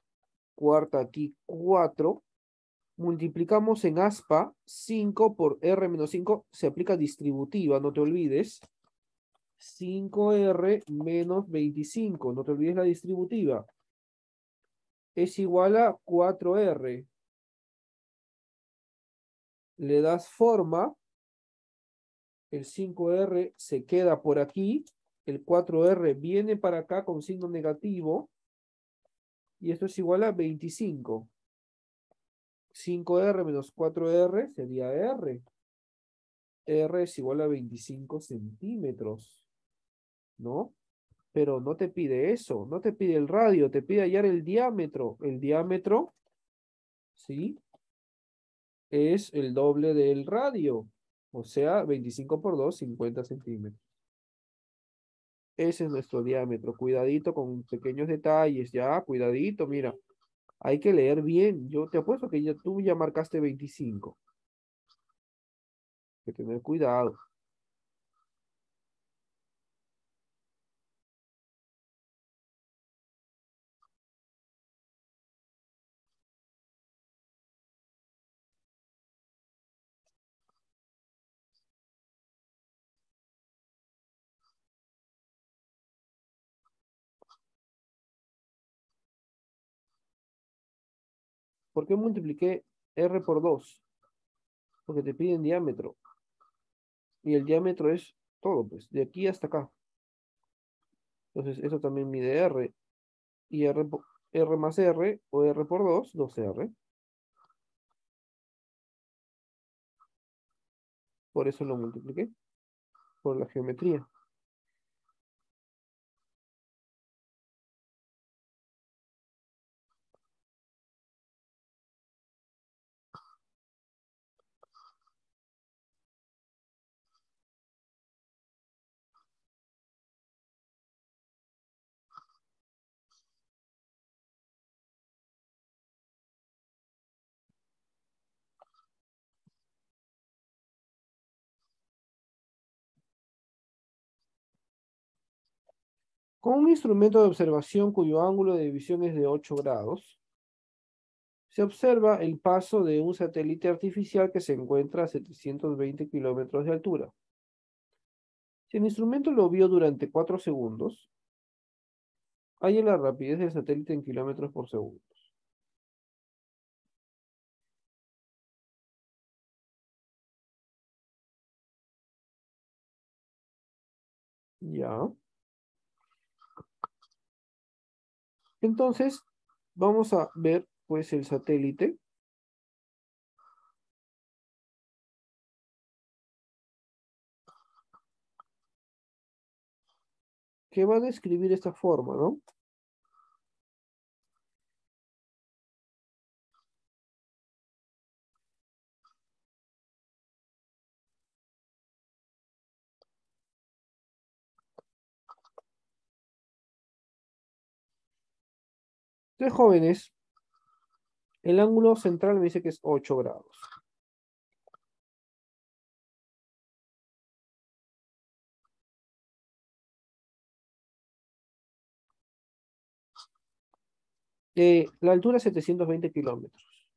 cuarta aquí 4. Multiplicamos en aspa 5 por R-5. Se aplica distributiva, no te olvides. 5R menos 25. No te olvides la distributiva. Es igual a 4R. Le das forma. El 5R se queda por aquí. El 4R viene para acá con signo negativo. Y esto es igual a 25. 5R menos 4R sería R. R es igual a 25 centímetros, ¿no? Pero no te pide eso, no te pide el radio, te pide hallar el diámetro. El diámetro, ¿sí? Es el doble del radio. O sea, 25 por 2, 50 centímetros. Ese es nuestro diámetro. Cuidadito con pequeños detalles, ya, cuidadito, mira. Hay que leer bien. Yo te apuesto que tú ya marcaste 25. Hay que tener cuidado. ¿Por qué multipliqué R por 2? Porque te piden diámetro. Y el diámetro es todo, pues, de aquí hasta acá. Entonces, eso también mide R. Y R más R, o R por 2, 2R. Por eso lo multipliqué, por la geometría. Con un instrumento de observación cuyo ángulo de división es de 8 grados, se observa el paso de un satélite artificial que se encuentra a 720 kilómetros de altura. Si el instrumento lo vio durante 4 segundos, halla la rapidez del satélite en kilómetros por segundo. Ya. Entonces, vamos a ver, pues, el satélite que va a describir esta forma, ¿no? Entonces, jóvenes, el ángulo central me dice que es 8 grados. La altura es 720 kilómetros.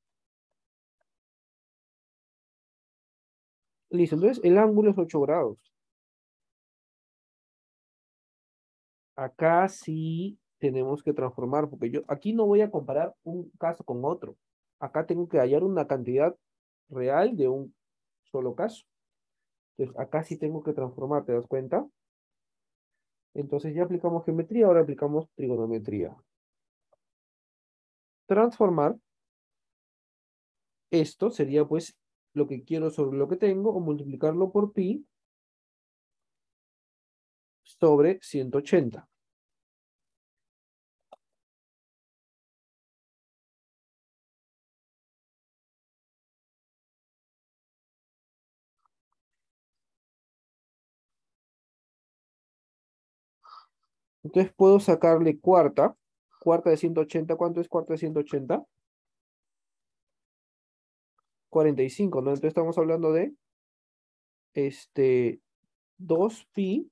Listo, entonces el ángulo es 8 grados. Acá sí tenemos que transformar, porque yo aquí no voy a comparar un caso con otro. Acá tengo que hallar una cantidad real de un solo caso. Entonces acá sí tengo que transformar, ¿te das cuenta? Entonces ya aplicamos geometría, ahora aplicamos trigonometría. Transformar, esto sería pues lo que quiero sobre lo que tengo, o multiplicarlo por pi sobre 180. Entonces puedo sacarle cuarta. Cuarta de 180, ¿cuánto es cuarta de 180? 45, ¿no? Entonces estamos hablando de este 2pi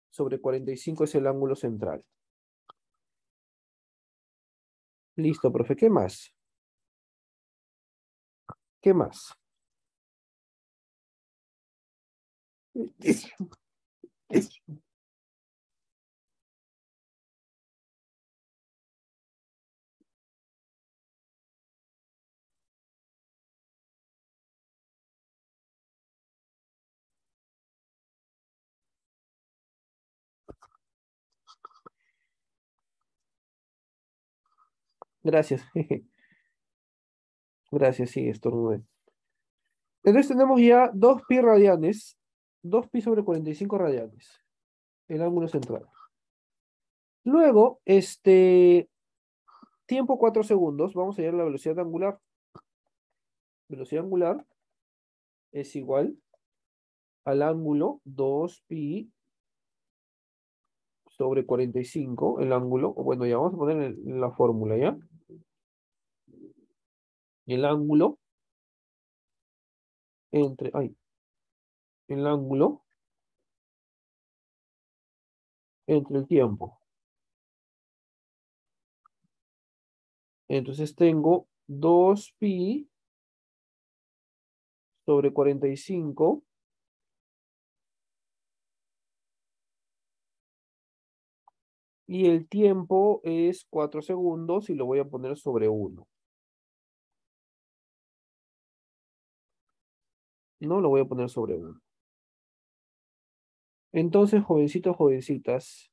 sobre 45 es el ángulo central. Listo, profe, ¿qué más? ¿Qué más? Gracias. Gracias, sí, estornudé. Entonces tenemos ya 2pi radianes, 2pi sobre 45 radianes, el ángulo central. Luego, tiempo 4 segundos, vamos a hallar la velocidad angular. Velocidad angular es igual al ángulo 2pi sobre 45, el ángulo, o bueno, ya vamos a poner la fórmula, ¿ya? El ángulo el ángulo entre el tiempo. Entonces tengo 2pi sobre 45 y el tiempo es 4 segundos y lo voy a poner sobre 1. No lo voy a poner sobre 1. Entonces, jovencitos, jovencitas,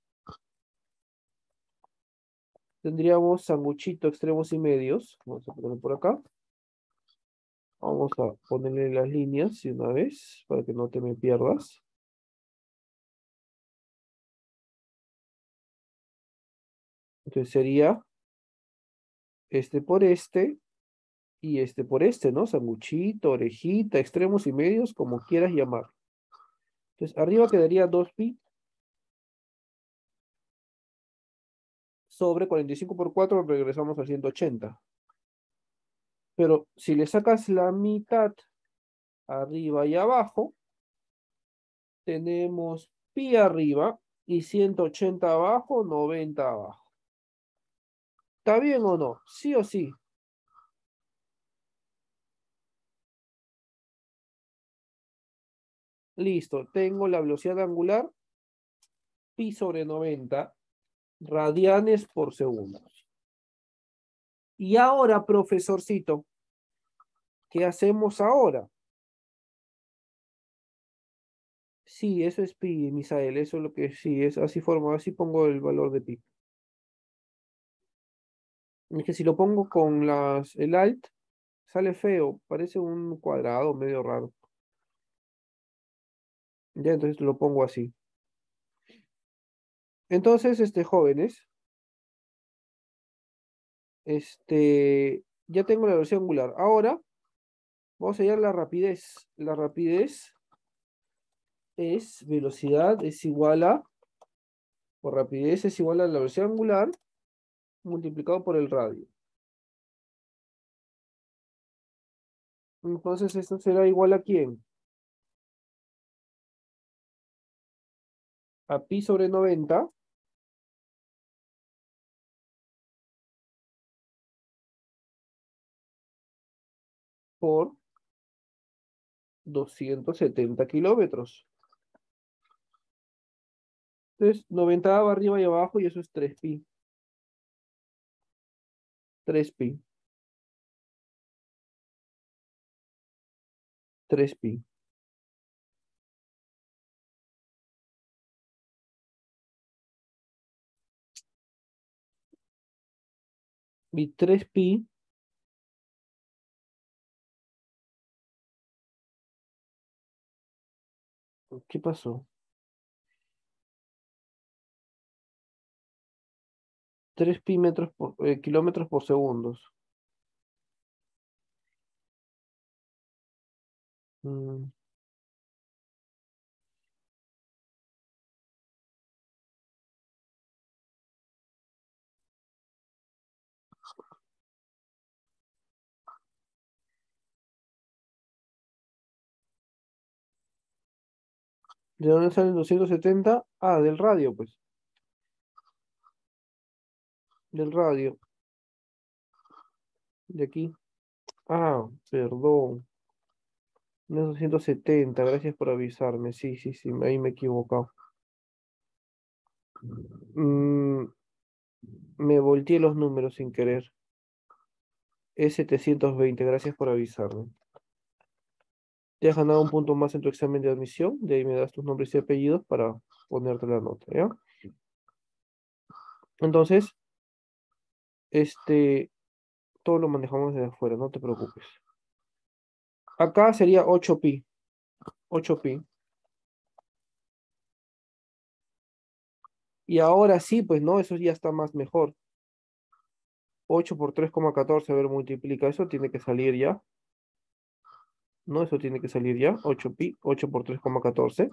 tendríamos sanguchito, extremos y medios. Vamos a ponerlo por acá. Vamos a ponerle las líneas de una vez para que no te me pierdas. Entonces sería este por este y este por este, ¿no? Sanguchito, orejita, extremos y medios, como quieras llamar. Entonces arriba quedaría 2pi sobre 45 por 4, regresamos a 180. Pero si le sacas la mitad arriba y abajo, tenemos pi arriba y 180 abajo, 90 abajo. ¿Está bien o no? Sí o sí. Listo, tengo la velocidad angular pi sobre 90 radianes por segundo. Y ahora, profesorcito, ¿qué hacemos ahora? Sí, eso es pi, Misael, eso es lo que sí, es así forma, así pongo el valor de pi. Es que si lo pongo con el alt, sale feo, parece un cuadrado medio raro. Ya, entonces lo pongo así. Entonces, jóvenes, ya tengo la velocidad angular. Ahora, vamos a hallar la rapidez. La rapidez es velocidad es igual a, o rapidez es igual a la velocidad angular multiplicado por el radio. Entonces, esto será igual a ¿quién? A pi sobre 90 por 270 kilómetros. Entonces, 90 va arriba y abajo y eso es 3pi. 3pi. 3pi. Y 3pi, ¿qué pasó? 3pi kilómetros por segundos. Mm, ¿De dónde salen 270? Ah, del radio, pues. Del radio. De aquí. Ah, perdón. No es 270, gracias por avisarme. Sí, sí, sí, ahí me he equivocado. Mm, Me volteé los números sin querer. Es 720, gracias por avisarme. Te has ganado un punto más en tu examen de admisión. De ahí me das tus nombres y apellidos para ponerte la nota, ¿ya? Entonces, este, todo lo manejamos desde afuera, no te preocupes. Acá sería 8pi. 8pi. Y ahora sí, pues no, eso ya está más mejor. 8 por 3,14, a ver, multiplica. Eso tiene que salir ya. No, eso tiene que salir ya. 8pi, 8 por 3,14.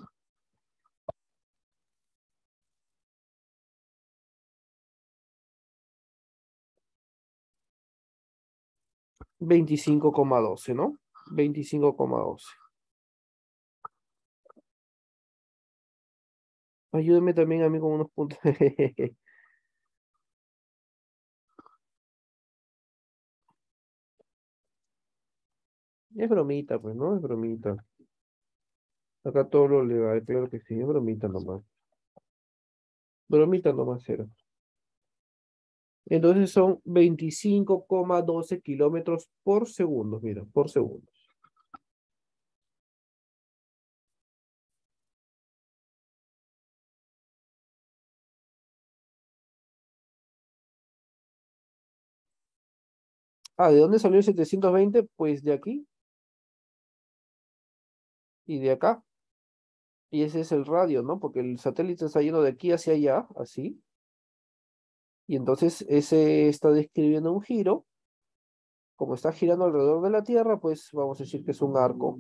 25,12, ¿no? 25,12. Ayúdame también a mí con unos puntos. Es bromita, pues, ¿no? Es bromita. Acá todo lo legal, claro que sí, es bromita nomás. Bromita nomás era. Entonces son 25,12 kilómetros por segundo, mira, por segundo. Ah, ¿de dónde salió el 720? Pues de aquí y de acá. Y ese es el radio, ¿no? Porque el satélite está yendo de aquí hacia allá, así. Y entonces ese está describiendo un giro. Como está girando alrededor de la Tierra, pues vamos a decir que es un arco.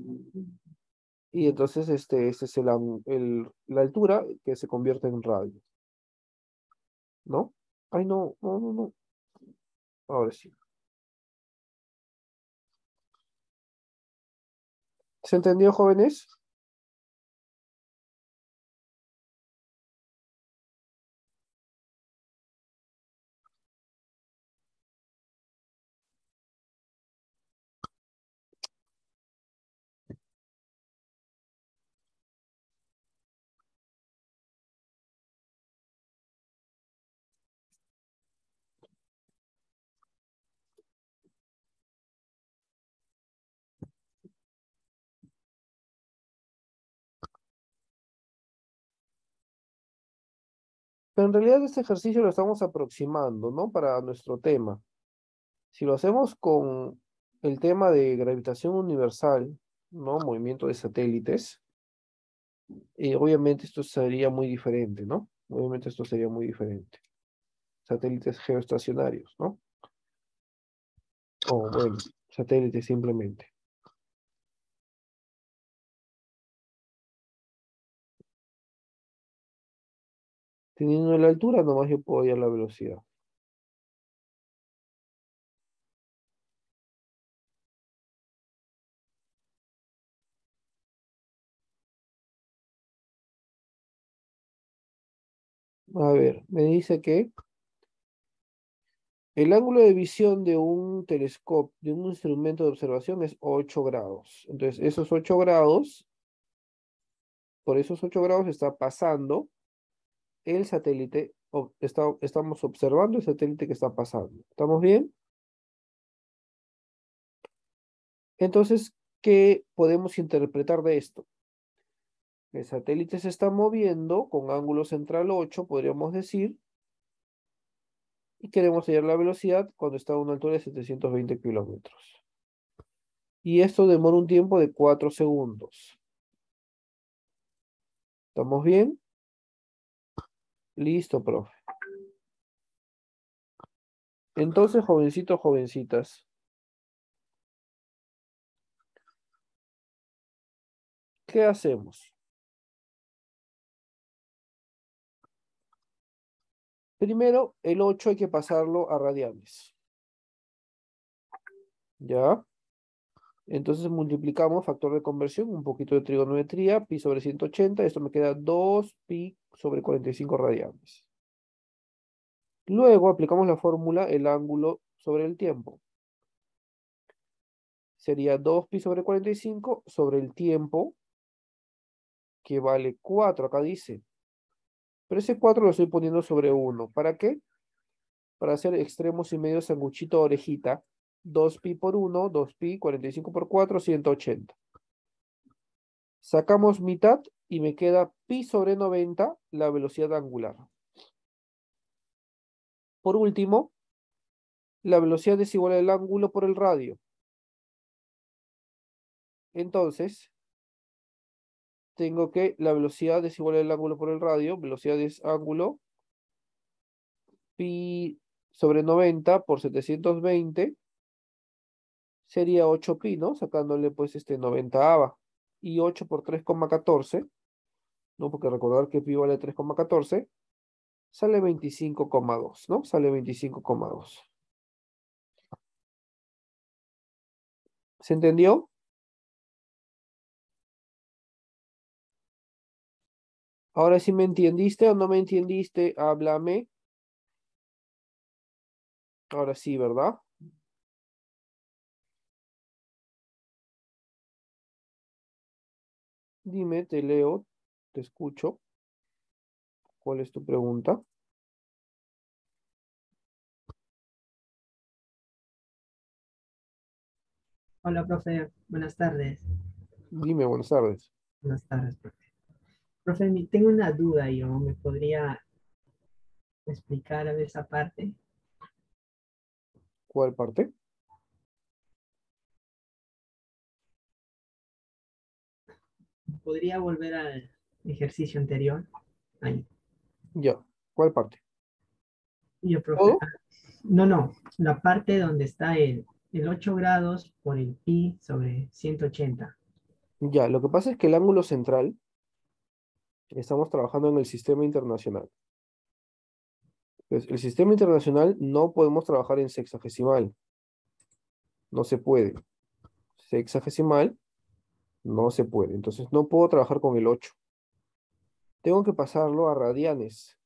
Y entonces este es la altura que se convierte en radio, ¿no? Ay, no, no, no, no. Ahora sí. ¿Se entendió, jóvenes? Pero en realidad este ejercicio lo estamos aproximando, ¿no? Para nuestro tema. Si lo hacemos con el tema de gravitación universal, ¿no? Movimiento de satélites, obviamente esto sería muy diferente, ¿no? Obviamente esto sería muy diferente. Satélites geoestacionarios, ¿no? O bueno, satélites simplemente. Teniendo la altura, nomás yo puedo hallar la velocidad. A ver, me dice que El ángulo de visión de un telescopio, de un instrumento de observación es 8 grados. Entonces, esos 8 grados, por esos 8 grados está pasando el satélite, estamos observando el satélite que está pasando. ¿Estamos bien? Entonces, ¿qué podemos interpretar de esto? El satélite se está moviendo con ángulo central 8, podríamos decir, y queremos hallar la velocidad cuando está a una altura de 720 kilómetros. Y esto demora un tiempo de 4 segundos. ¿Estamos bien? Listo, profe. Entonces, jovencitos, jovencitas, ¿qué hacemos? Primero, el 8 hay que pasarlo a radianes. ¿Ya? Entonces multiplicamos factor de conversión, un poquito de trigonometría, pi sobre 180, esto me queda 2 pi sobre 45 radianes. Luego aplicamos la fórmula, el ángulo sobre el tiempo. Sería 2 pi sobre 45 sobre el tiempo, que vale 4, acá dice. Pero ese 4 lo estoy poniendo sobre 1. ¿Para qué? Para hacer extremos y medios sanguchito orejita. 2 pi por 1, 2 pi, 45 por 4, 180. Sacamos mitad y me queda pi sobre 90, la velocidad angular. Por último, la velocidad es igual al ángulo por el radio. Entonces, tengo que la velocidad es igual al ángulo por el radio. Velocidad es ángulo. Pi sobre 90 por 720 sería 8 pi, ¿no? Sacándole pues 90ava. Y 8 por 3,14, ¿no? Porque recordar que pi vale 3,14, sale 25,2, ¿no? Sale 25,2. ¿Se entendió? Ahora si me entendiste o no me entendiste, háblame. Ahora sí, ¿verdad? Dime, te leo, te escucho. ¿Cuál es tu pregunta? Hola, profe. Buenas tardes. Dime, buenas tardes. Buenas tardes, profe. Profe, tengo una duda yo. ¿Me podría explicar a ver esa parte? ¿Cuál parte? ¿Podría volver al ejercicio anterior? Ahí. Ya. ¿Cuál parte? Yo, profe. ¿Todo? No, no. La parte donde está el 8 grados por el pi sobre 180. Ya, lo que pasa es que el ángulo central, estamos trabajando en el sistema internacional. Pues el sistema internacional no podemos trabajar en sexagesimal. No se puede. Sexagesimal no se puede. Entonces no puedo trabajar con el 8. Tengo que pasarlo a radianes.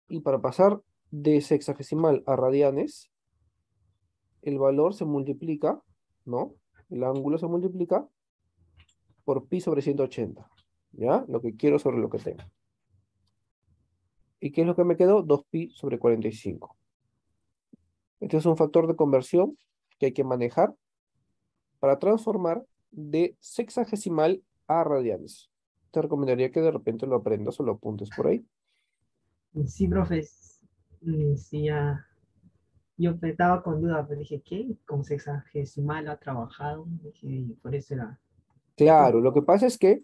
Y para pasar de sexagesimal a radianes, el valor se multiplica, ¿no? El ángulo se multiplica por pi sobre 180. ¿Ya? Lo que quiero sobre lo que tengo. ¿Y qué es lo que me quedó? 2 pi sobre 45. Este es un factor de conversión que hay que manejar para transformar de sexagesimal a radianes. Te recomendaría que de repente lo aprendas o lo apuntes por ahí. Sí, profe. Sí, ya. Yo estaba con duda, pero dije, ¿qué? Con sexagesimal ha trabajado. Dije, y por eso era. Claro, lo que pasa es que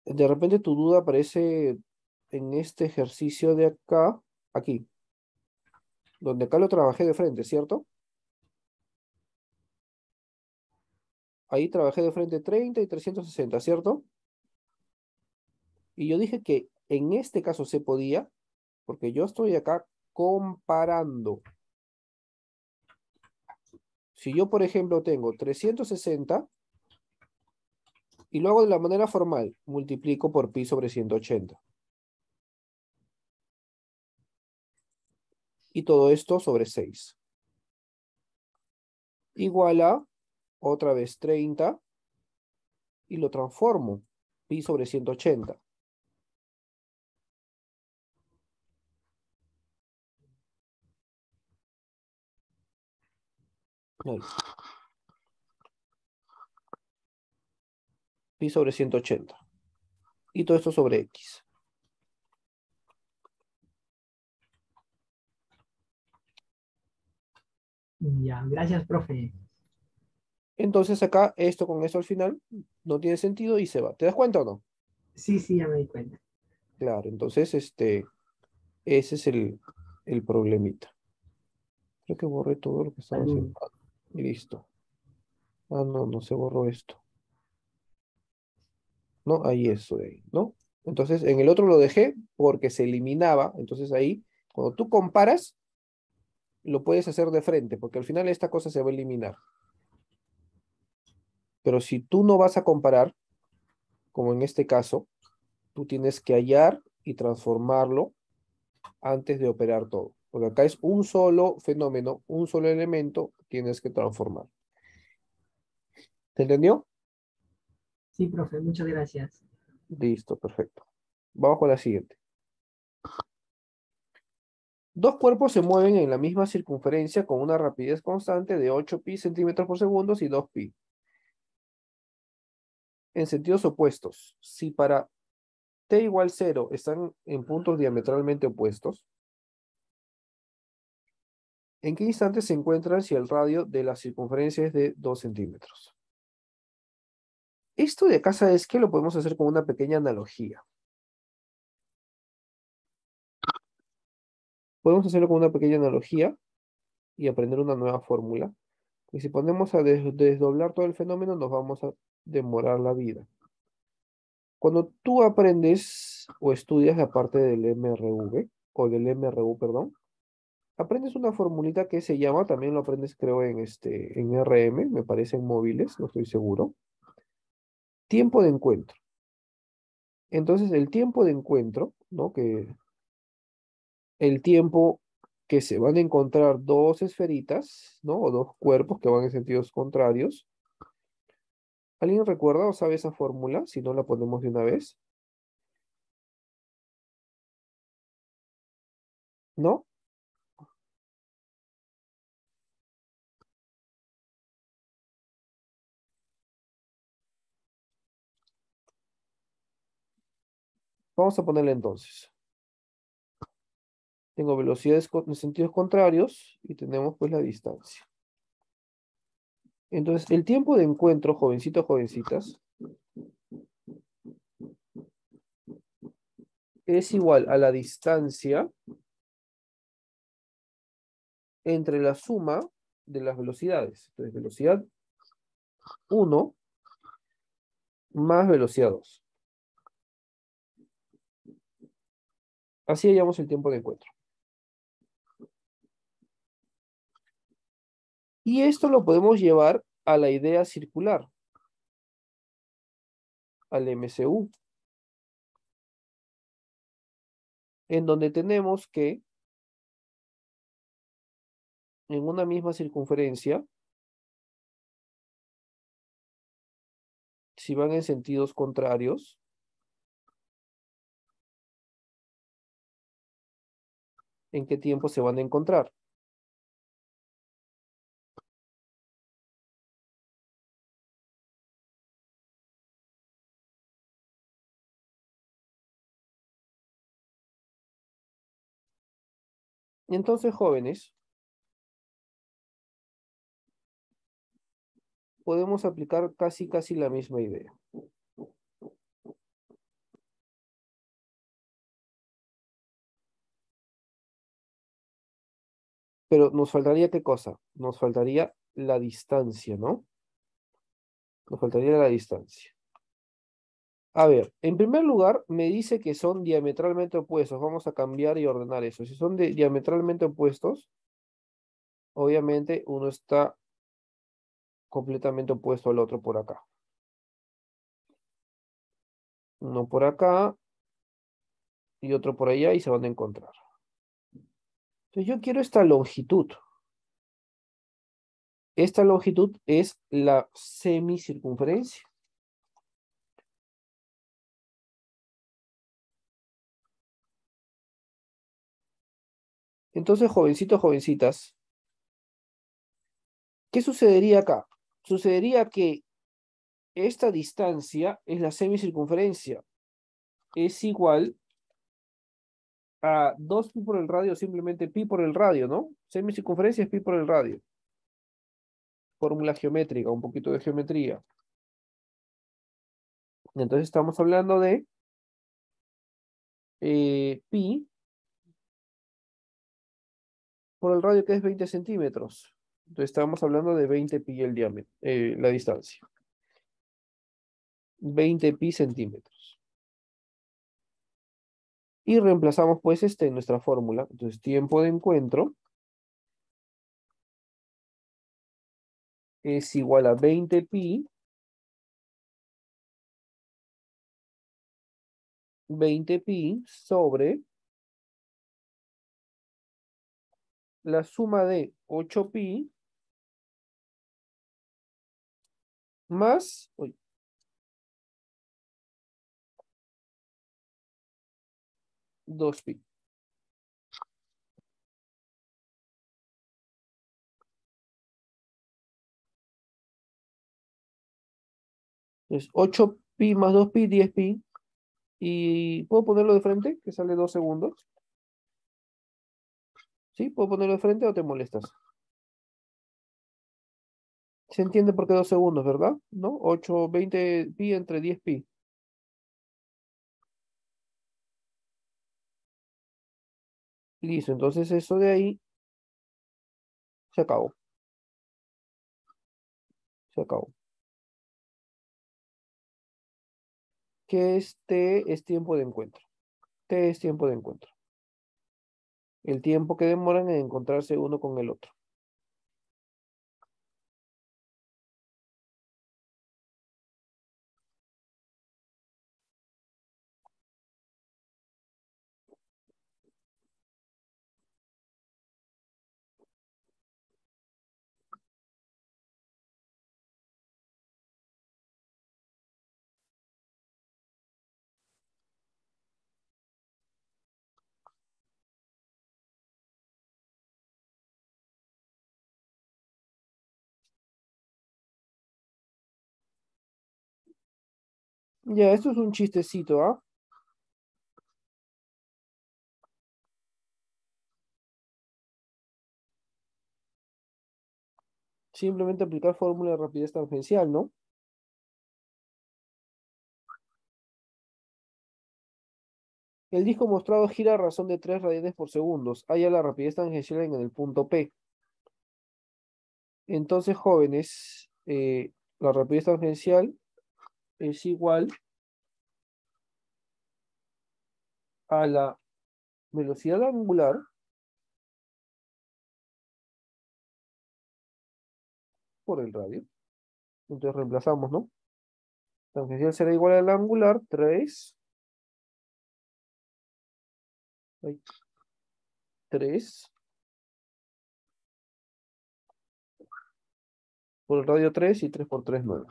de repente tu duda aparece en este ejercicio de acá, aquí, donde acá lo trabajé de frente, ¿cierto? Ahí trabajé de frente 30 y 360, ¿cierto? Y yo dije que en este caso se podía, porque yo estoy acá comparando. Si yo, por ejemplo, tengo 360 y lo hago de la manera formal, multiplico por pi sobre 180. y todo esto sobre 6. Igual a, otra vez 30, y lo transformo. Pi sobre 180. Ahí. Pi sobre 180. Y todo esto sobre X. Ya, gracias, profe. Entonces acá, esto con esto al final, no tiene sentido y se va. ¿Te das cuenta o no? Sí, sí, ya me di cuenta. Claro, entonces ese es el problemita. Creo que borré todo lo que estaba haciendo. Salud. Ah, y listo. Ah, no, no se borró esto. ¿No? Ahí eso de ahí, ¿no? Entonces, en el otro lo dejé porque se eliminaba. Entonces ahí, cuando tú comparas, lo puedes hacer de frente, porque al final esta cosa se va a eliminar. Pero si tú no vas a comparar, como en este caso, tú tienes que hallar y transformarlo antes de operar todo. Porque acá es un solo fenómeno, un solo elemento, tienes que transformar. ¿Te entendió? Sí, profe, muchas gracias. Listo, perfecto. Vamos con la siguiente. Dos cuerpos se mueven en la misma circunferencia con una rapidez constante de 8 pi centímetros por segundo y 2 pi. En sentidos opuestos. Si para t igual 0 están en puntos diametralmente opuestos, ¿en qué instante se encuentran si el radio de la circunferencia es de 2 centímetros? Esto de acá, ¿sabes qué? Lo podemos hacer con una pequeña analogía. Podemos hacerlo con una pequeña analogía y aprender una nueva fórmula. Y si ponemos a desdoblar todo el fenómeno, nos vamos a demorar la vida. Cuando tú aprendes o estudias la parte del MRV, o del MRU, perdón, aprendes una formulita que se llama, también lo aprendes creo en RM, me parece en móviles, no estoy seguro, tiempo de encuentro. Entonces el tiempo de encuentro, ¿no? Que el tiempo que se van a encontrar dos esferitas, ¿no? O dos cuerpos que van en sentidos contrarios. ¿Alguien recuerda o sabe esa fórmula? Si no la ponemos de una vez, ¿no? Vamos a ponerla entonces. Tengo velocidades en sentidos contrarios y tenemos pues la distancia. Entonces, el tiempo de encuentro, jovencitos, jovencitas, es igual a la distancia entre la suma de las velocidades. Entonces, velocidad 1 más velocidad 2. Así hallamos el tiempo de encuentro. Y esto lo podemos llevar a la idea circular, al MCU, en donde tenemos que en una misma circunferencia, si van en sentidos contrarios, ¿en qué tiempo se van a encontrar? Entonces, jóvenes, podemos aplicar casi la misma idea. Pero nos faltaría qué cosa? Nos faltaría la distancia, ¿no? Nos faltaría la distancia. A ver, en primer lugar, me dice que son diametralmente opuestos. Vamos a cambiar y ordenar eso. Si son diametralmente opuestos, obviamente uno está completamente opuesto al otro por acá. Uno por acá y otro por allá y se van a encontrar. Entonces yo quiero esta longitud. Esta longitud es la semicircunferencia. Entonces, jovencitos, jovencitas, ¿qué sucedería acá? Sucedería que esta distancia es la semicircunferencia. Es igual a 2pi por el radio, simplemente pi por el radio, ¿no? Semicircunferencia es pi por el radio. Fórmula geométrica, un poquito de geometría. Entonces estamos hablando de pi por el radio que es 20 centímetros. Entonces estamos hablando de 20 pi el diámetro, la distancia. 20 pi centímetros. Y reemplazamos pues en nuestra fórmula. Entonces tiempo de encuentro es igual a 20 pi, 20 pi sobre la suma de 8 pi más, uy, 2 pi. Entonces 8 pi más 2 pi, 10 pi. Y puedo ponerlo de frente, que sale 2 segundos. ¿Sí? ¿Puedo ponerlo de frente o te molestas? Se entiende por qué 2 segundos, ¿verdad? ¿No? 8 20 pi entre 10 pi. Listo, entonces eso de ahí se acabó. Se acabó. Que este es tiempo de encuentro. T es tiempo de encuentro. El tiempo que demoran en encontrarse uno con el otro. Ya, esto es un chistecito, ¿ah? Simplemente aplicar fórmula de rapidez tangencial, ¿no? El disco mostrado gira a razón de 3 radianes por segundo. Halla la rapidez tangencial en el punto P. Entonces, jóvenes, la rapidez tangencial es igual a la velocidad angular por el radio. Entonces reemplazamos, ¿no? Tangencial será igual al angular, 3 ay, 3 por el radio 3 y 3 por 3 9.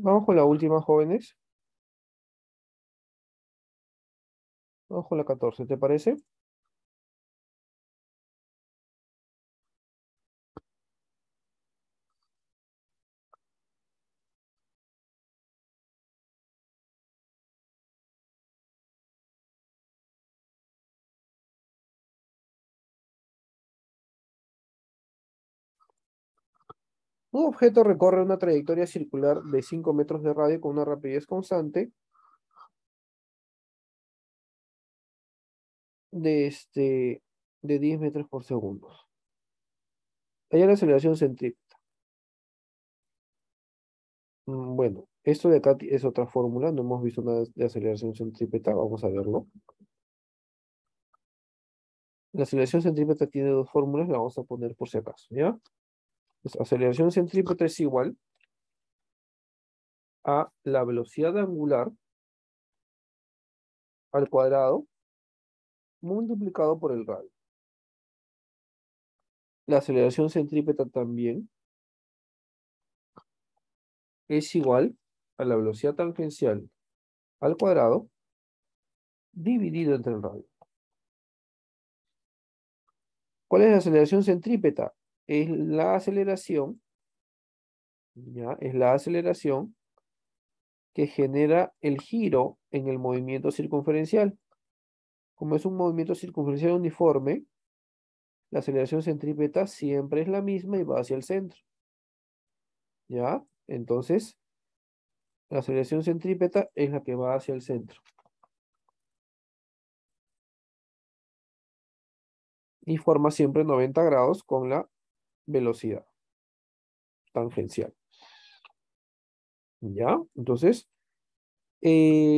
Vamos con la última, jóvenes. Vamos con la 14, ¿te parece? Un objeto recorre una trayectoria circular de 5 metros de radio con una rapidez constante de, de 10 metros por segundo. Hay la aceleración centrípeta. Bueno, esto de acá es otra fórmula, no hemos visto nada de aceleración centrípeta, vamos a verlo. La aceleración centrípeta tiene dos fórmulas, la vamos a poner por si acaso, ¿ya? Pues, aceleración centrípeta es igual a la velocidad angular al cuadrado multiplicado por el radio. La aceleración centrípeta también es igual a la velocidad tangencial al cuadrado dividido entre el radio. ¿Cuál es la aceleración centrípeta? Es la aceleración, ¿ya? Es la aceleración que genera el giro en el movimiento circunferencial. Como es un movimiento circunferencial uniforme, la aceleración centrípeta siempre es la misma y va hacia el centro. ¿Ya? Entonces, la aceleración centrípeta es la que va hacia el centro. Y forma siempre 90 grados con la velocidad tangencial. ¿Ya? Entonces,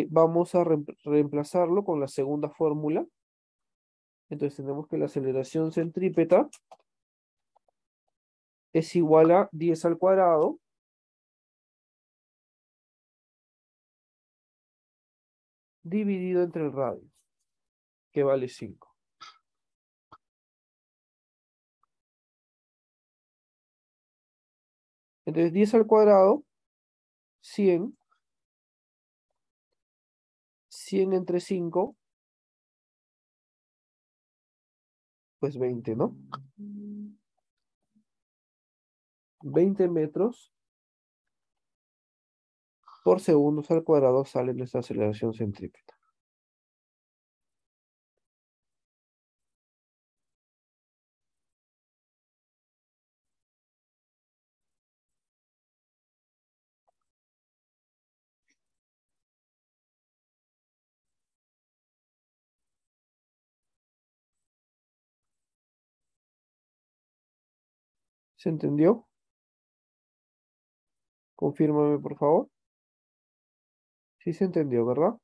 vamos a reemplazarlo con la segunda fórmula. Entonces tenemos que la aceleración centrípeta es igual a 10 al cuadrado dividido entre el radio, que vale 5. Entonces 10 al cuadrado, 100. 100 entre 5, pues 20, ¿no? 20 metros por segundo al cuadrado sale nuestra aceleración centrípeta. ¿Se entendió? Confírmame, por favor. Sí se entendió, ¿verdad?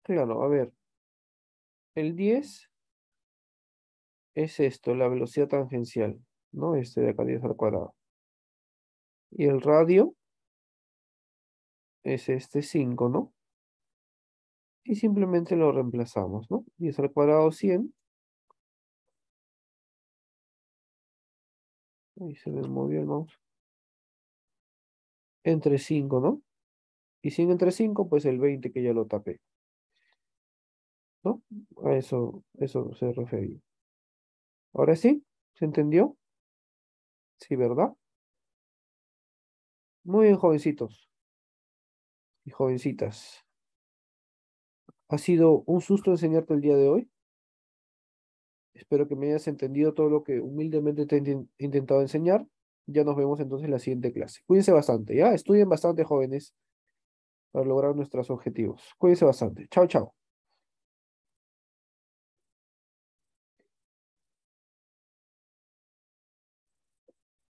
Claro, a ver. El 10 es esto, la velocidad tangencial, ¿no? Este de acá 10 al cuadrado. Y el radio es este 5, ¿no? Y simplemente lo reemplazamos, ¿no? 10 al cuadrado 100. Ahí se me movió el mouse. Entre 5, ¿no? Y 100 entre 5, pues el 20 que ya lo tapé, ¿no? A eso se refería. Ahora sí, ¿se entendió? Sí, ¿verdad? Muy bien, jovencitos y jovencitas. Ha sido un susto enseñarte el día de hoy. Espero que me hayas entendido todo lo que humildemente te he intentado enseñar. Ya nos vemos entonces en la siguiente clase. Cuídense bastante, ¿ya? Estudien bastante, jóvenes, para lograr nuestros objetivos. Cuídense bastante. Chao, chao.